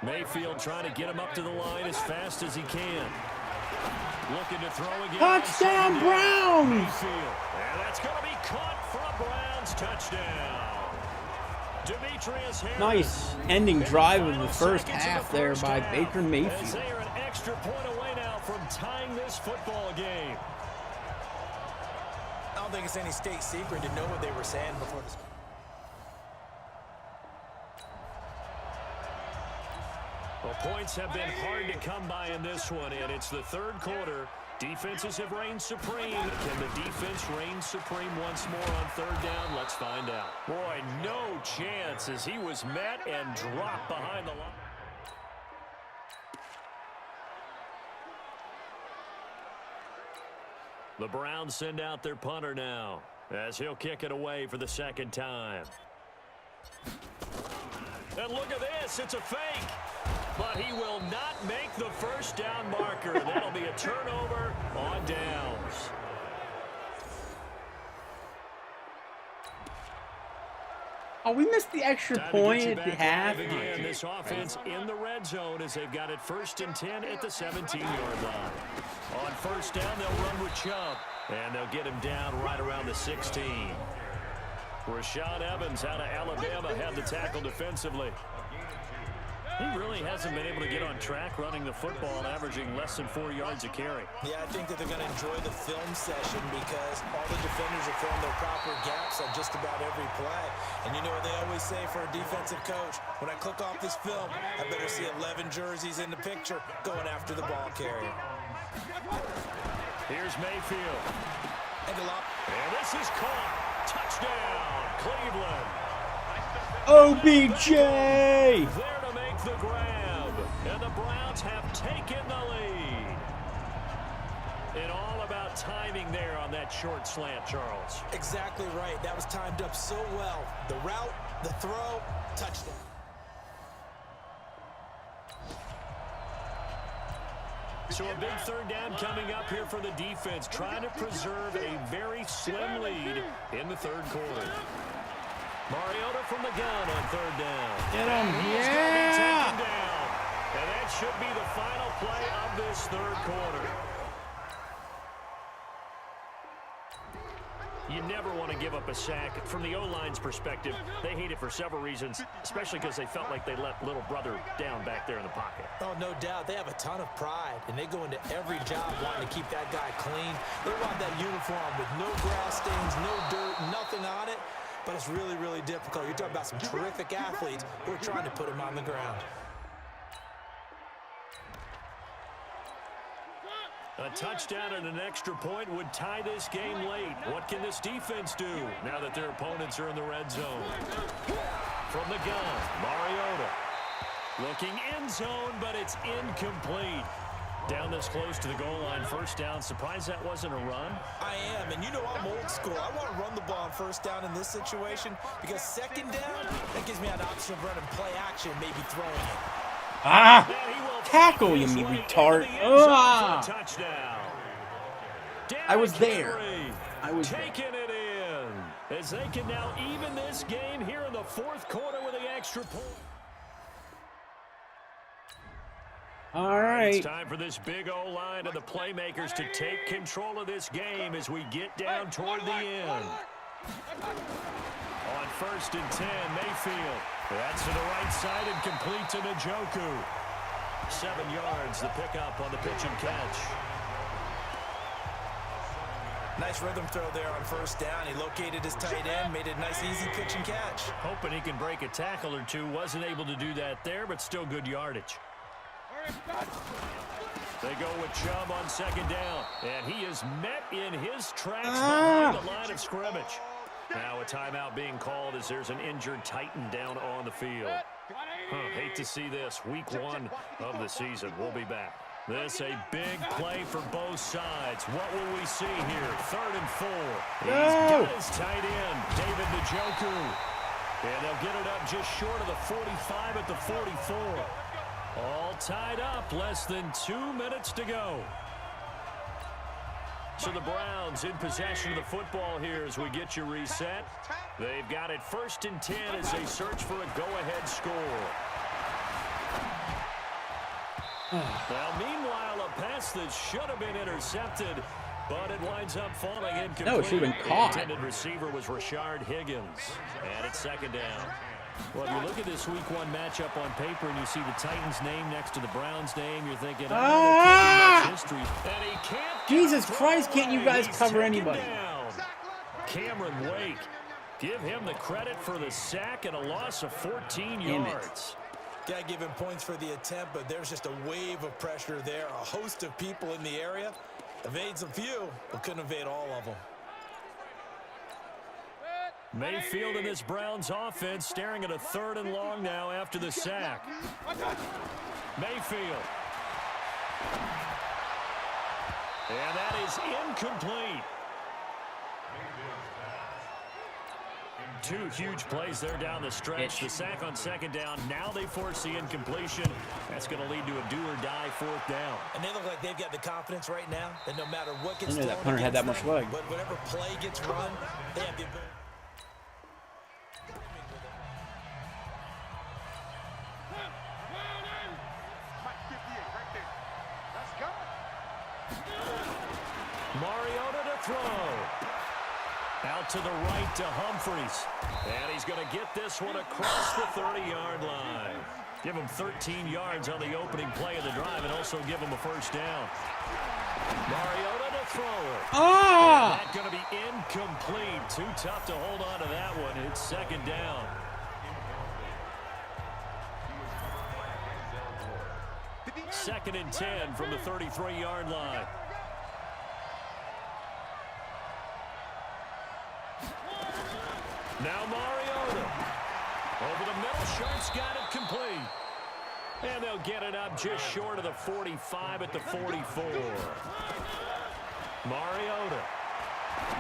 Mayfield trying to get him up to the line as fast as he can. Looking to throw again. Touchdown, Browns! Mayfield. And that's going to be caught for a Browns touchdown. Demetrius Harris. Nice ending drive of the 1st half there by Baker As Mayfield. they are an extra point away now from tying this football game. I don't think it's any state secret to know what they were saying before this. Well, points have been hard to come by in this one, and it's the 3rd quarter. Defenses have reigned supreme. Can the defense reign supreme once more on third down? Let's find out. Boy, no chance as he was met and dropped behind the line. The Browns send out their punter now as he'll kick it away for the second time. And look at this. It's a fake. But he will not make the first down marker. That'll be a turnover on downs. Oh, we missed the extra point at the half. Again, this offense in the red zone as they've got it 1st and 10 at the 17-yard line. On first down, they'll run with Chubb, and they'll get him down right around the 16. Rashad Evans out of Alabama had the tackle defensively. He really hasn't been able to get on track running the football, averaging less than 4 yards a carry. Yeah, I think that they're going to enjoy the film session because all the defenders are filling their proper gaps on just about every play. And you know what they always say for a defensive coach? When I click off this film, I better see 11 jerseys in the picture going after the ball carrier. Here's Mayfield. And this is caught. Touchdown, Cleveland. OBJ! There to make the grab. And the Browns have taken the lead. And all about timing there on that short slant, Charles. Exactly right. That was timed up so well. The route, the throw, touchdown. So a big third down coming up here for the defense, trying to preserve a very slim lead in the third quarter. Mariota from the gun on third down. Get him, He's yeah! gonna be taken down. And that should be the final play of this third quarter. You never want to give up a sack. From the O-line's perspective, they hate it for several reasons, especially because they felt like they let little brother down back there in the pocket. Oh, no doubt. They have a ton of pride, and they go into every job wanting to keep that guy clean. They want that uniform with no grass stains, no dirt, nothing on it. But it's really, really difficult. You're talking about some terrific athletes who are trying to put him on the ground. A touchdown and an extra point would tie this game late. What can this defense do now that their opponents are in the red zone? From the gun, Mariota. Looking end zone, but it's incomplete. Down this close to the goal line, first down. Surprised that wasn't a run? I am, and you know I'm old school. I want to run the ball on first down in this situation because second down, that gives me an option of running play action, maybe throwing it. Ah! Tackle, you me retard. Touchdown. I was there. Taking it in as they can now even this game here in the fourth quarter with the extra point. All right. It's time for this big O-line and the playmakers to take control of this game as we get down toward the end. On 1st and 10, Mayfield. That's to the right side and complete to Njoku. 7 yards, the pickup on the pitch and catch. Nice rhythm throw there on first down. He located his tight end, made it a nice, easy pitch and catch. Hoping he can break a tackle or two. Wasn't able to do that there, but still good yardage. They go with Chubb on second down, and he is met in his tracks behind the line of scrimmage. Now a timeout being called as there's an injured Titan down on the field. Hate to see this. Week 1 of the season. We'll be back. This a big play for both sides. What will we see here? 3rd and 4. He's got his tight end, David Njoku. And they'll get it up just short of the 45 at the 44. All tied up, less than 2 minutes to go. So the Browns in possession of the football here as we get you reset. They've got it 1st and 10 as they search for a go-ahead score. Now, meanwhile, a pass that should have been intercepted, but it winds up falling incomplete. No, it should have been caught. The intended receiver was Rashard Higgins, and it's 2nd down. Well, if you look at this Week 1 matchup on paper and you see the Titans' name next to the Browns' name, you're thinking, history. And he can't. Jesus Christ, can't you guys cover anybody? Cameron Wake, give him the credit for the sack and a loss of 14 yards. Got to give him points for the attempt, but there's just a wave of pressure there, a host of people in the area. Evades a few, but couldn't evade all of them. Mayfield in this Browns offense staring at a 3rd and long now after the sack. Mayfield. And that is incomplete. 2 huge plays there down the stretch. The sack on 2nd down. Now they force the incompletion. That's going to lead to a do-or-die 4th down. And they look like they've got the confidence right now that no matter what gets I knew thrown that punter had that much against them, leg. but whatever play gets run, they have the ability. Mariota to throw. Out to the right to Humphries. And he's going to get this one across the 30-yard line. Give him 13 yards on the opening play of the drive and also give him a 1st down. Mariota to throw it. Ah! That's going to be incomplete. Too tough to hold on to that one. It's 2nd down. Second and 10 from the 33-yard line. Now Mariota. Over the middle, Sharp's got it complete. And they'll get it up just short of the 45 at the 44. Mariota.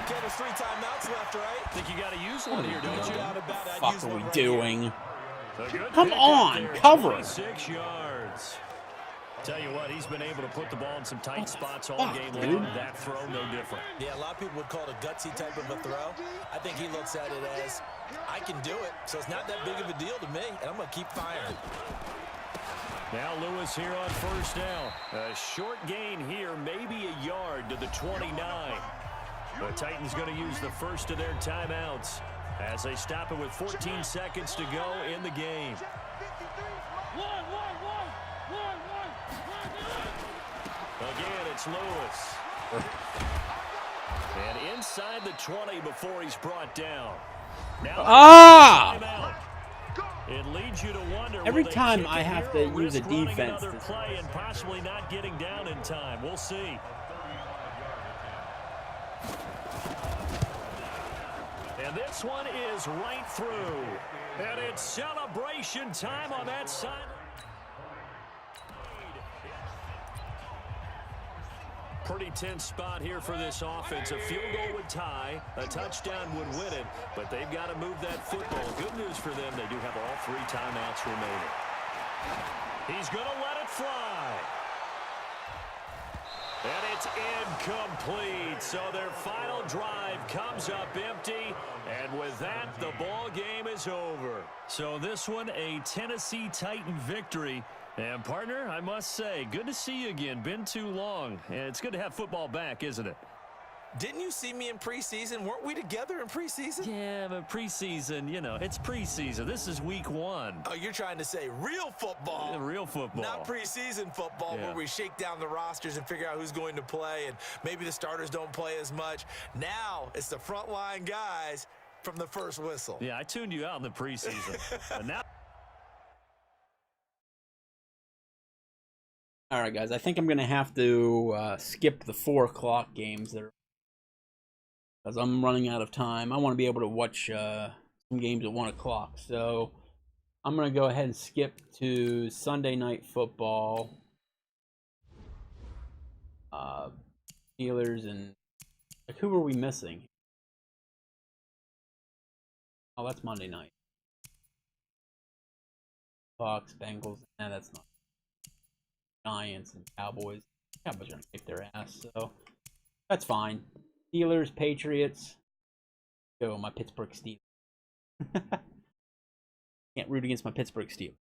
Ken, there's 3 timeouts left, right? Think you got to use one here, don't you? No doubt about it. I'd Fuck use are one we right doing? here. Come on, cover. 6 yards. Tell you what, he's been able to put the ball in some tight spots all fuck, game dude? long. That throw, no different. Yeah, a lot of people would call it a gutsy type of a throw. I think he looks at it as, I can do it, so it's not that big of a deal to me, and I'm going to keep firing. Now Lewis here on 1st down. A short gain here, maybe a yard to the 29. The Titans going to use the first of their timeouts as they stop it with 14 seconds to go in the game. Again, it's Lewis. And inside the 20 before he's brought down. Now timeout. It leads you to wonder Every will they time kick I it have here to or use a risk running defense another to- play and possibly not getting down in time. We'll see. And this one is right through. And it's celebration time on that side. Pretty tense spot here for this offense. A field goal would tie, a touchdown would win it, but they've got to move that football. Good news for them, they do have all 3 timeouts remaining. He's going to let it fly. And it's incomplete. So their final drive comes up empty. And with that, the ball game is over. So this one, a Tennessee Titan victory. And, partner, I must say, good to see you again. Been too long. And it's good to have football back, isn't it? Didn't you see me in preseason? Weren't we together in preseason? Yeah, but preseason, you know, it's preseason. This is week 1. Oh, you're trying to say real football. Real football. Not preseason football Yeah. where we shake down the rosters and figure out who's going to play, and maybe the starters don't play as much. Now it's the frontline guys from the first whistle. Yeah, I tuned you out in the preseason. And now All right, guys. I think I'm gonna have to skip the 4 o'clock games there because I'm running out of time. I want to be able to watch some games at 1 o'clock, so I'm gonna go ahead and skip to Sunday Night Football. Steelers and like, who are we missing? Oh, that's Monday night. Bucks, Bengals. Nah, that's not. Giants and Cowboys. Cowboys are gonna kick their ass, so that's fine. Steelers, Patriots. Go, my Pittsburgh Steelers. Can't root against my Pittsburgh Steelers.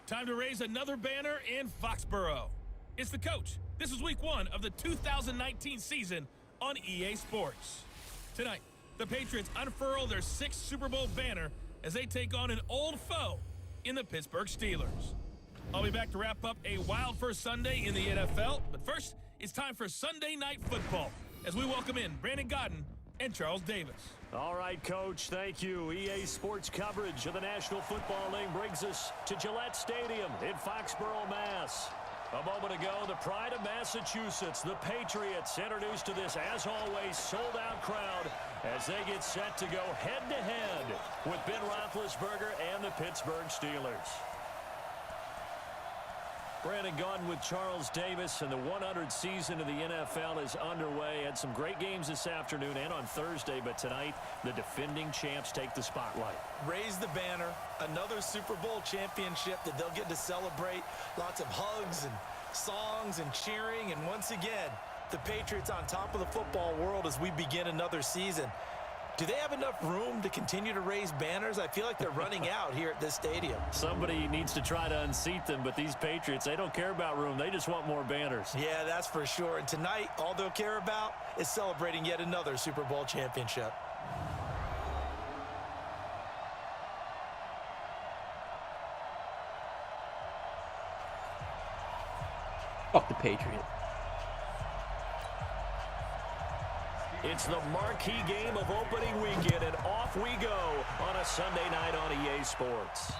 Time to raise another banner in Foxborough. It's the coach. This is week 1 of the 2019 season on EA Sports. Tonight, the Patriots unfurl their 6th Super Bowl banner as they take on an old foe in the Pittsburgh Steelers. I'll be back to wrap up a wild first Sunday in the NFL, but first, it's time for Sunday Night Football as we welcome in Brandon Godden and Charles Davis. All right, Coach, thank you. EA Sports coverage of the National Football League brings us to Gillette Stadium in Foxborough, Mass. A moment ago, the pride of Massachusetts, the Patriots, introduced to this, as always, sold-out crowd as they get set to go head-to-head with Ben Roethlisberger and the Pittsburgh Steelers. Brandon Godden with Charles Davis, and the 100th season of the NFL is underway. Had some great games this afternoon and on Thursday, but tonight the defending champs take the spotlight. Raise the banner, another Super Bowl championship that they'll get to celebrate. Lots of hugs and songs and cheering, and once again, the Patriots on top of the football world as we begin another season. Do they have enough room to continue to raise banners? I feel like they're running out here at this stadium. Somebody needs to try to unseat them, but these Patriots, they don't care about room. They just want more banners. Yeah, that's for sure. And tonight, all they'll care about is celebrating yet another Super Bowl championship. Fuck the Patriots. It's the marquee game of opening weekend, and off we go on a Sunday night on EA Sports.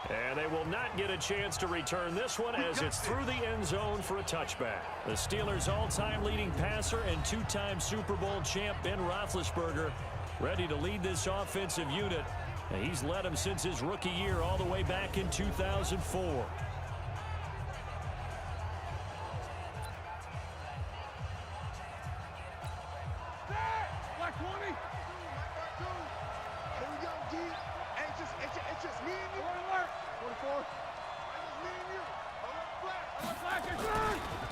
And they will not get a chance to return this one as it's through the end zone for a touchback. The Steelers' all-time leading passer and two-time Super Bowl champ Ben Roethlisberger ready to lead this offensive unit. And he's led them since his rookie year all the way back in 2004.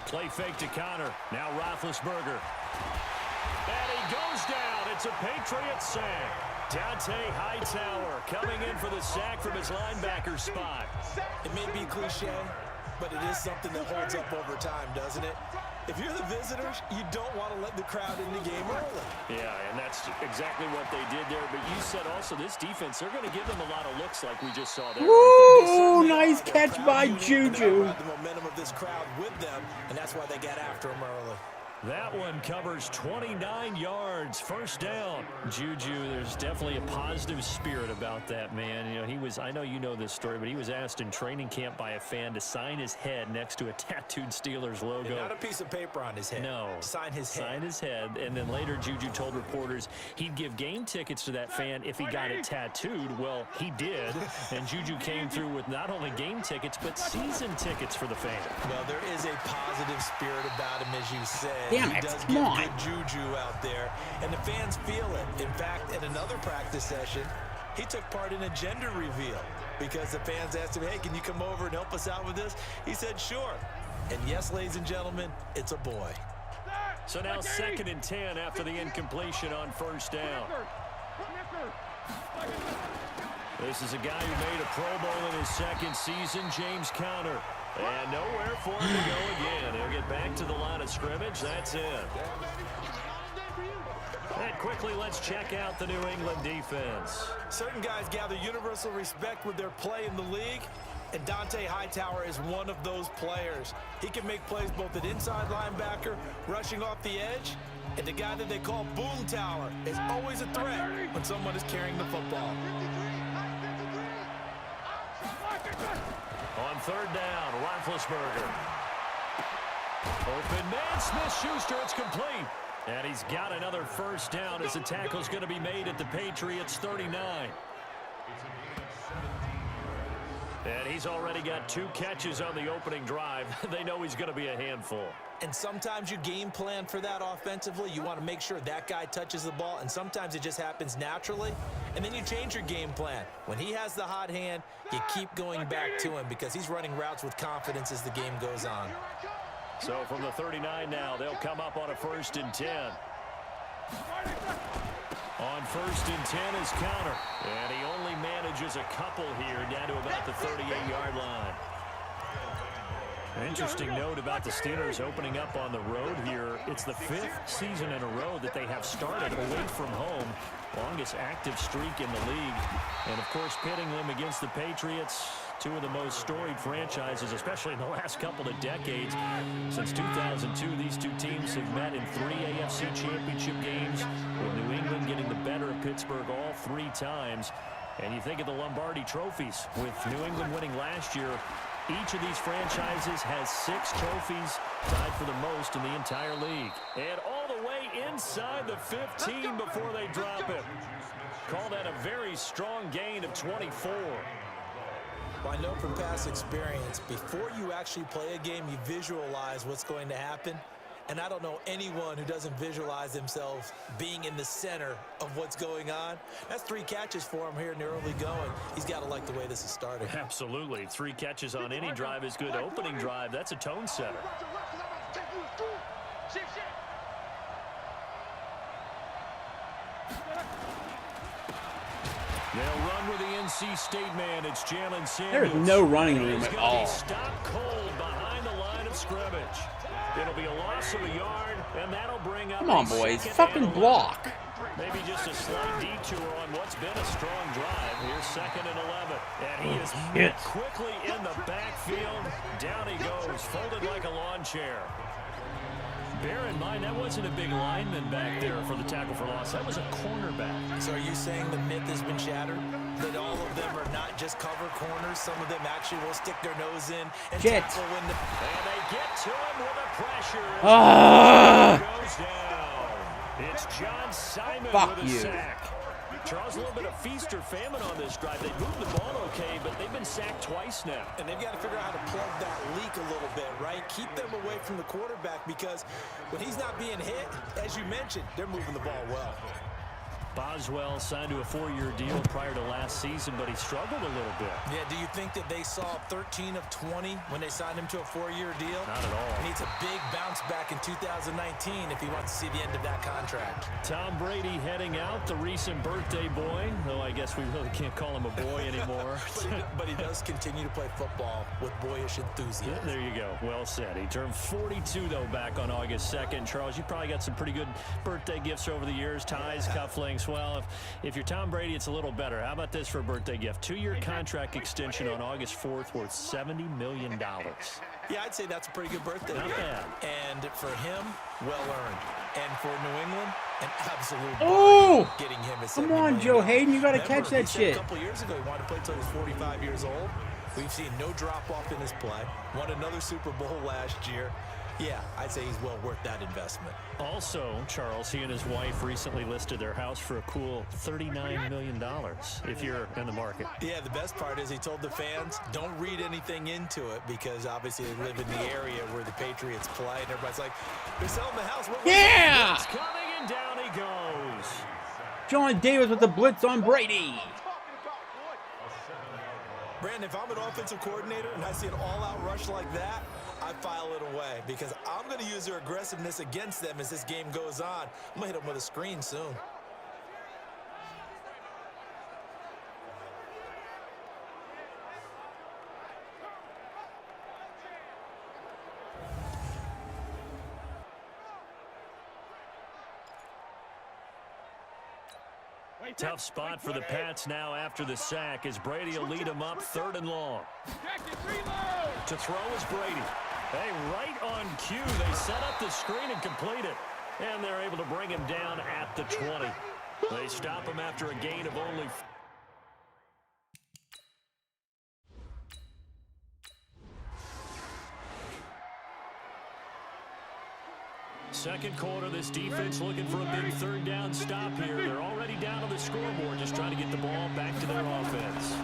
Play fake to Connor. Now Roethlisberger. And he goes down. It's a Patriots sack. Dante Hightower coming in for the sack from his linebacker spot. It may be cliche, but it is something that holds up over time, doesn't it? If you're the visitors, you don't want to let the crowd in the game early. Yeah, and that's exactly what they did there. But you said also this defense, they're going to give them a lot of looks like we just saw there. Woo! Nice catch by Juju. The momentum of this crowd with them, and that's why they got after him early. That one covers 29 yards, first down. Juju, there's definitely a positive spirit about that man. You know, he was, I know you know this story, but he was asked in training camp by a fan to sign his head next to a tattooed Steelers logo. And not a piece of paper on his head. No. Sign his head. Sign his head. And then later Juju told reporters he'd give game tickets to that fan if he got it tattooed. Well, he did. And Juju came through with not only game tickets, but season tickets for the fan. Well, there is a positive spirit about him, as you said. Damn he it, does come get on. good juju out there, and the fans feel it. In fact, at another practice session, he took part in a gender reveal because the fans asked him, hey, can you come over and help us out with this? He said, sure. And yes, ladies and gentlemen, it's a boy. So now 2nd and 10 after the incompletion on first down. This is a guy who made a Pro Bowl in his second season, James Conner. And nowhere for him to go again. He'll get back to the line of scrimmage. That's it. And quickly, let's check out the New England defense. Certain guys gather universal respect with their play in the league, and Dante Hightower is one of those players. He can make plays both at inside linebacker, rushing off the edge, and the guy that they call Boom Tower is always a threat when someone is carrying the football. On third down, Roethlisberger. Open man, Smith-Schuster, it's complete. And he's got another first down as the tackle's going to be made at the Patriots' 39. And he's already got 2 catches on the opening drive. They know he's going to be a handful. And sometimes you game plan for that offensively. You want to make sure that guy touches the ball, and sometimes it just happens naturally. And then you change your game plan. When he has the hot hand, you keep going back to him because he's running routes with confidence as the game goes on. So from the 39 now, they'll come up on a 1st and 10. On 1st and 10 is Conner. And he only manages a couple here down to about the 38-yard line. An interesting note about the Steelers opening up on the road here. It's the 5th season in a row that they have started away from home. Longest active streak in the league. And, of course, pitting them against the Patriots, two of the most storied franchises, especially in the last couple of decades. Since 2002, these two teams have met in 3 AFC championship games, with New England getting the better of Pittsburgh all 3 times. And you think of the Lombardi trophies, with New England winning last year. Each of these franchises has 6 trophies, tied for the most in the entire league. And all the way inside the 15 before they drop it. Call that a very strong gain of 24. Well, I know from past experience, before you actually play a game, you visualize what's going to happen. And I don't know anyone who doesn't visualize themselves being in the center of what's going on. That's 3 catches for him here in the early going. He's got to like the way this is starting. Absolutely. 3 catches on any drive is good. Opening drive, that's a tone setter. They'll run with the NC State man. It's Jalen Samuels. There is no running room at all. Stop cold behind the line of scrimmage. It'll be a loss of a yard, and that'll bring up. Come on, boys. Fucking block. Maybe just a slight detour on what's been a strong drive. Here's 2nd and 11. And he is met quickly in the backfield. Down he goes, folded like a lawn chair. Bear in mind, that wasn't a big lineman back there for the tackle for loss. That was a cornerback. So are you saying the myth has been shattered? That all of them are not just cover corners? Some of them actually will stick their nose in and tackle when the... And they get to him with the pressure. Goes down. It's John Simon with a sack. Charles, a little bit of feast or famine on this drive. They moved the ball okay, but they've been sacked twice now. And they've got to figure out how to plug that leak a little bit, right? Keep them away from the quarterback, because when he's not being hit, as you mentioned, they're moving the ball well. Boswell signed to a 4-year deal prior to last season, but he struggled a little bit. Yeah, do you think that they saw 13 of 20 when they signed him to a 4-year deal? Not at all. He needs a big bounce back in 2019 if he wants to see the end of that contract. Tom Brady heading out, the recent birthday boy, though I guess we really can't call him a boy anymore. but he does continue to play football with boyish enthusiasm. Yeah, there you go. Well said. He turned 42, though, back on August 2nd. Charles, you probably got some pretty good birthday gifts over the years, ties, cufflinks. Well, if you're Tom Brady, it's a little better. How about this for a birthday gift? 2-year contract extension on August 4th worth $70 million. Yeah, I'd say that's a pretty good birthday gift. Not bad. And for him, well earned. And for New England, an absolute Oh! getting him a Come on, Joe Hayden. You got to catch that shit. A couple years ago, he wanted to play until he was 45 years old. We've seen no drop-off in his play. Won another Super Bowl last year. Yeah, I'd say he's well worth that investment. Also, Charles, he and his wife recently listed their house for a cool $39 million, if you're in the market. Yeah, the best part is he told the fans, don't read anything into it, because obviously they live in the area where the Patriots play, and everybody's like, they're selling the house. Yeah! It's coming, and down he goes. John Davis with the blitz on Brady. Brandon, if I'm an offensive coordinator and I see an all-out rush like that, I file it away, because I'm going to use their aggressiveness against them as this game goes on. I'm going to hit them with a screen soon. Tough spot for the Pats now after the sack, as Brady will lead them up 3rd and long. To throw is Brady. Hey, right on cue, they set up the screen and complete it. And they're able to bring him down at the 20. They stop him after a gain of only... Second quarter, this defense looking for a big 3rd down stop here. They're already down on the scoreboard, just trying to get the ball back to their offense.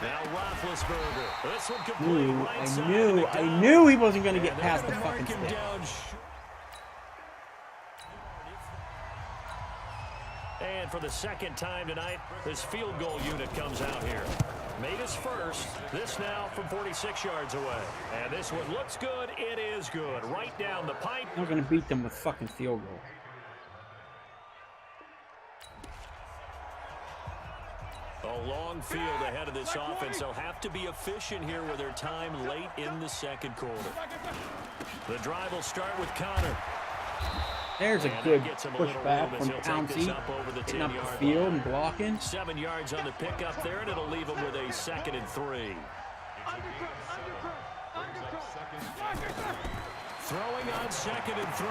Now Roethlisberger. This one complete right side. I knew he wasn't going to get past the fucking stick. And for the second time tonight, this field goal unit comes out here. Made his first. This now from 46 yards away. And this one looks good. It is good. Right down the pipe. We're going to beat them with fucking field goal. A long field ahead of this offense. They'll have to be efficient here with their time late in the second quarter. The drive will start with Connor. There's a good pushback from Pouncey, getting up the field and blocking. 7 yards on the pickup there, and it'll leave him with a 2nd and 3. Throwing on 2nd and 3.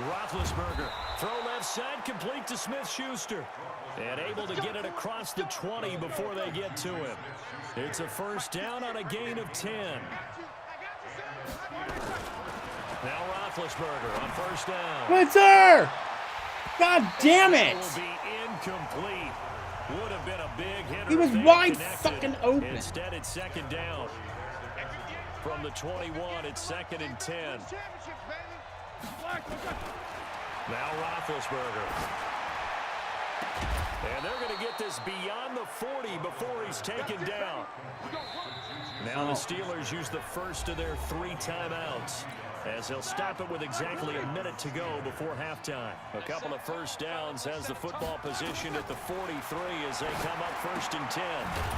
Roethlisberger. Throw left side, complete to Smith-Schuster. And able to get it across the 20 before they get to him. It's a first down on a gain of 10. Now Roethlisberger on first down. Blitzer! God damn it! Will be incomplete. Would have been a big hit. He was wide fucking open. Instead, it's 2nd down. From the 21, it's 2nd and 10. Now Roethlisberger. And they're going to get this beyond the 40 before he's taken down. Now the Steelers use the first of their 3 timeouts, as they'll stop it with exactly a minute to go before halftime. A couple of first downs has the football position at the 43 as they come up 1st and 10.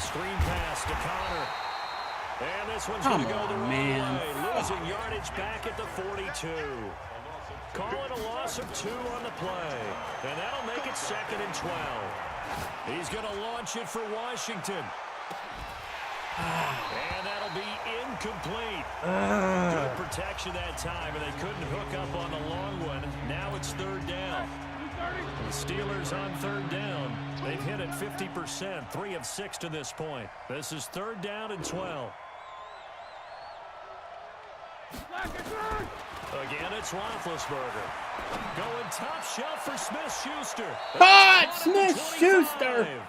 Screen pass to Connor. And this one's going to go the wrong way. Losing yardage back at the 42. Call it a loss of 2 on the play. And that'll make it 2nd and 12. He's going to launch it for Washington. And that'll be incomplete. Good protection that time, and they couldn't hook up on the long one. Now it's 3rd down. The Steelers on 3rd down. They've hit it 50%, 3 of 6 to this point. This is 3rd down and 12. Again, it's Roethlisberger. Going top shelf for Smith-Schuster. Caught! Smith-Schuster!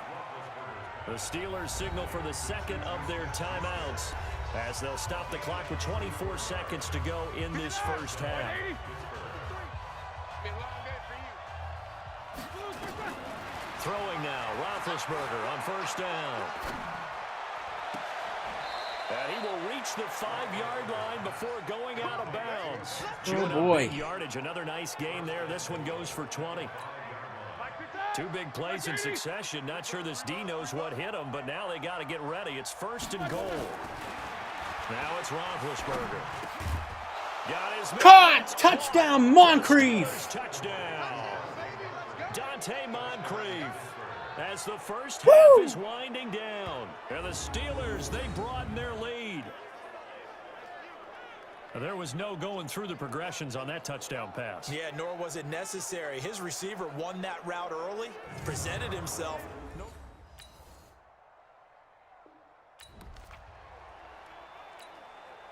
The Steelers signal for the 2nd of their timeouts as they'll stop the clock with 24 seconds to go in this first half. Throwing now, Roethlisberger on first down. And he will reach the 5-yard line before going out of bounds. Oh, boy. Yardage, another nice gain there. This one goes for 20. 2 big plays in succession. Not sure this D knows what hit him, but now they got to get ready. It's 1st and goal. Now it's Roethlisberger. Got his Caught! Touchdown, Moncrief! Touchdown. Dante Moncrief. As the first half is winding down. And the Steelers, they broaden their lead. There was no going through the progressions on that touchdown pass. Yeah, nor was it necessary. His receiver won that route early, presented himself.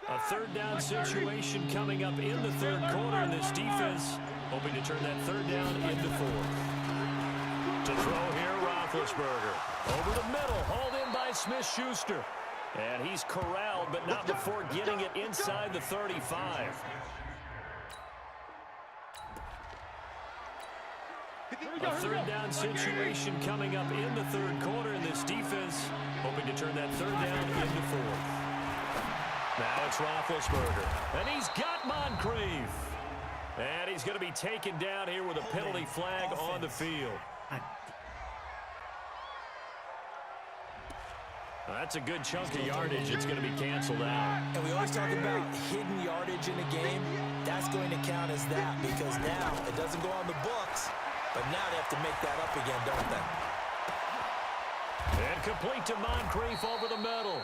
A 3rd down situation coming up in the 3rd quarter, and this defense hoping to turn that 3rd down into 4th. To throw here, Roethlisberger. Over the middle, hauled in by Smith-Schuster. And he's corralled, but not before getting it inside the 35. A 3rd down situation coming up in the 3rd quarter, and this defense hoping to turn that 3rd down into 4th. Now it's Roethlisberger, and he's got Moncrief. And he's going to be taken down here with a penalty flag on the field. That's a good chunk of yardage. It's going to be canceled out. And we always talk about hidden yardage in a game. That's going to count as that because now it doesn't go on the books, but now they have to make that up again, don't they? And complete to Moncrief over the middle.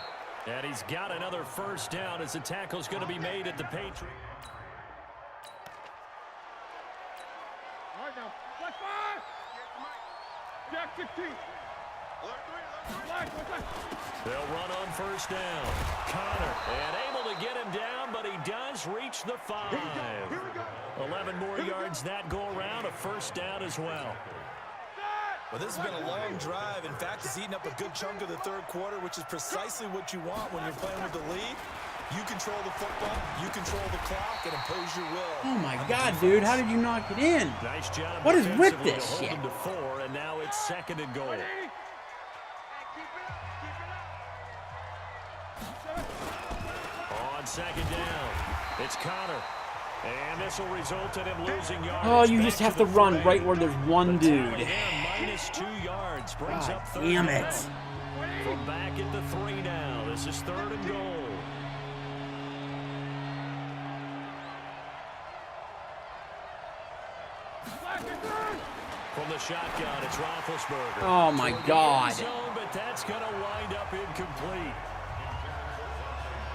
And he's got another first down as the tackle's going to be made at the Patriots. All right, now. Black 5. Jack 16. They'll run on first down. Connor, and able to get him down, but he does reach the 5. 11 more yards that go around, a first down as well. Well, this has been a long drive. In fact, it's eaten up a good chunk of the 3rd quarter, which is precisely what you want when you're playing with the lead. You control the football, you control the clock, and impose your will. Oh my God, dude! How did you not get in? Nice job. What is with defensively this to hold shit? him to 4, and now it's 2nd and goal. On 2nd down, it's Connor. And this will result in him losing yards. Oh, you just have to run right where there's one dude. Minus 2 yards brings God up 3rd damn down. it. From back at the 3 now. This is 3rd and goal. From the shotgun, it's Roethlisberger. Oh, my God. Zone, but that's going to wind up incomplete.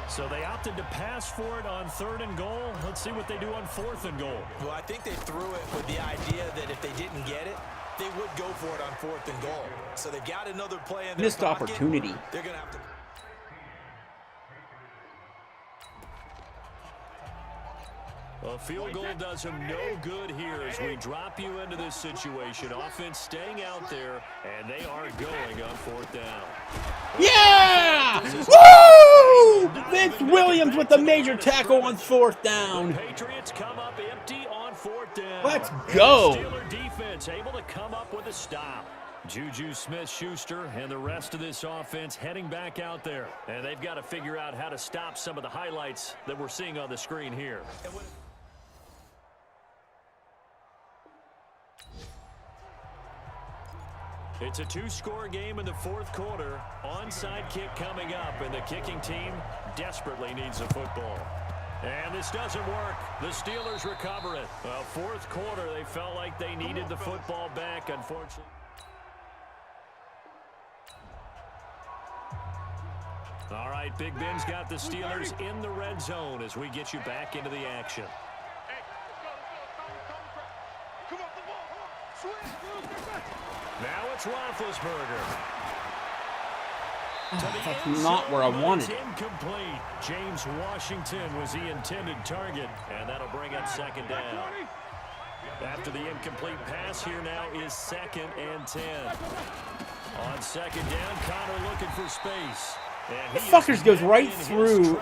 So they opted to pass for it on 3rd and goal. Let's see what they do on 4th and goal. Well, I think they threw it with the idea that if they didn't get it, they would go for it on 4th and goal. So they've got another play in their Missed pocket. opportunity. They're going to have to... A field goal does them no good here as we drop you into this situation. Offense staying out there, and they are going on 4th down. Yeah! Woo! Vince Williams with the major tackle on 4th down. The Patriots come up empty on 4th down. Let's go. Steeler defense able to come up with a stop. Juju Smith-Schuster and the rest of this offense heading back out there. And they've got to figure out how to stop some of the highlights that we're seeing on the screen here. It's a 2-score game in the 4th quarter. Onside kick coming up, and the kicking team desperately needs a football. And this doesn't work. The Steelers recover it. Well, 4th quarter, they felt like they needed the football back, unfortunately. All right, Big Ben's got the Steelers in the red zone as we get you back into the action. Now it's Roethlisberger. That's not where I wanted it. Incomplete. James Washington was the intended target, and that'll bring up 2nd down. After the incomplete pass, here now is 2nd and 10. On 2nd down, Connor looking for space. The fuckers goes right through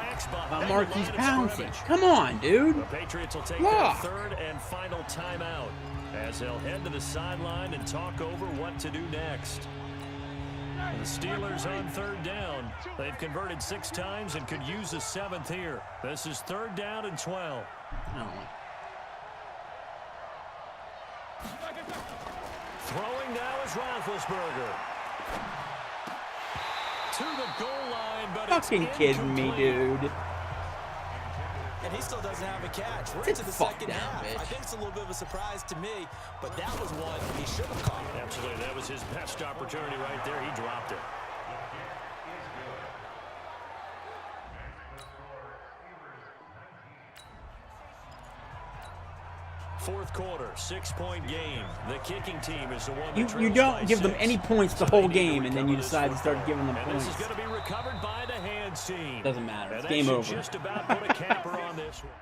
Marquise Pouncey. Come on, dude. The Patriots will take their 3rd and final timeout as they'll head to the sideline and talk over what to do next. The Steelers on 3rd down. They've converted 6 times and could use a 7th here. This is 3rd down and 12. Throwing now is Roethlisberger. To the goal line, but fucking kidding me, dude. And he still doesn't have a catch. We're Sit into the fuck second down, half. bitch. I think it's a little bit of a surprise to me, but that was one he should have caught. Absolutely. That was his best opportunity right there. He dropped it. Fourth quarter, 6-point game. The kicking team is the one that You don't give them any points the whole game, and then you decide to start giving them points. This is going to be recovered by the hands team. Doesn't matter. It's And game that over. should just about put a capper on this one.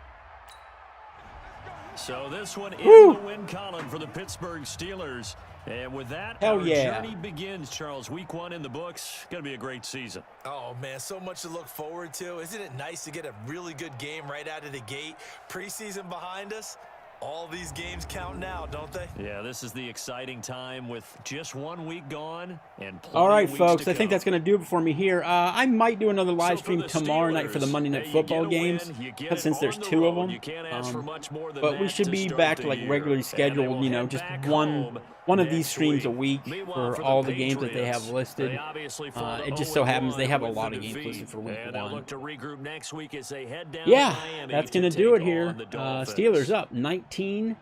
So this one in Woo! the win column for the Pittsburgh Steelers. And with that, Hell our yeah. journey begins, Charles. Week 1 in the books. Going to be a great season. Oh, man, so much to look forward to. Isn't it nice to get a really good game right out of the gate? Preseason behind us. All these games count now, don't they? Yeah, this is the exciting time with just 1 week gone and All right, plenty of weeks folks, to I think go. that's going to do it for me here. I might do another live So for stream the tomorrow night for the Steelers, Monday Night you Football get a win, games, you get it since there's on the 2 of road. them. You can't ask for much more than But we that should to be start back the to like year. regularly And they scheduled, will you know, head just back one home of these next streams a week. week Meanwhile, for the all the games that they Patriots, have listed. they obviously fall to It just so happens they have a 0-1 lot of with the games defeat. listed for week And they'll 1. look to regroup next week as they head down Yeah, to Miami that's to going to do it take here. on the Dolphins. Steelers up 19-13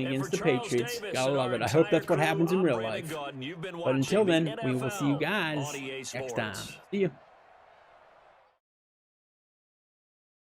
against for the Charles Patriots. Davis Gotta and love our it. I hope entire that's what crew, happens in I'm real Brandon life. Gaudin. You've been But until watching then, the we will see you NFL guys on EA next time. Sports. See you.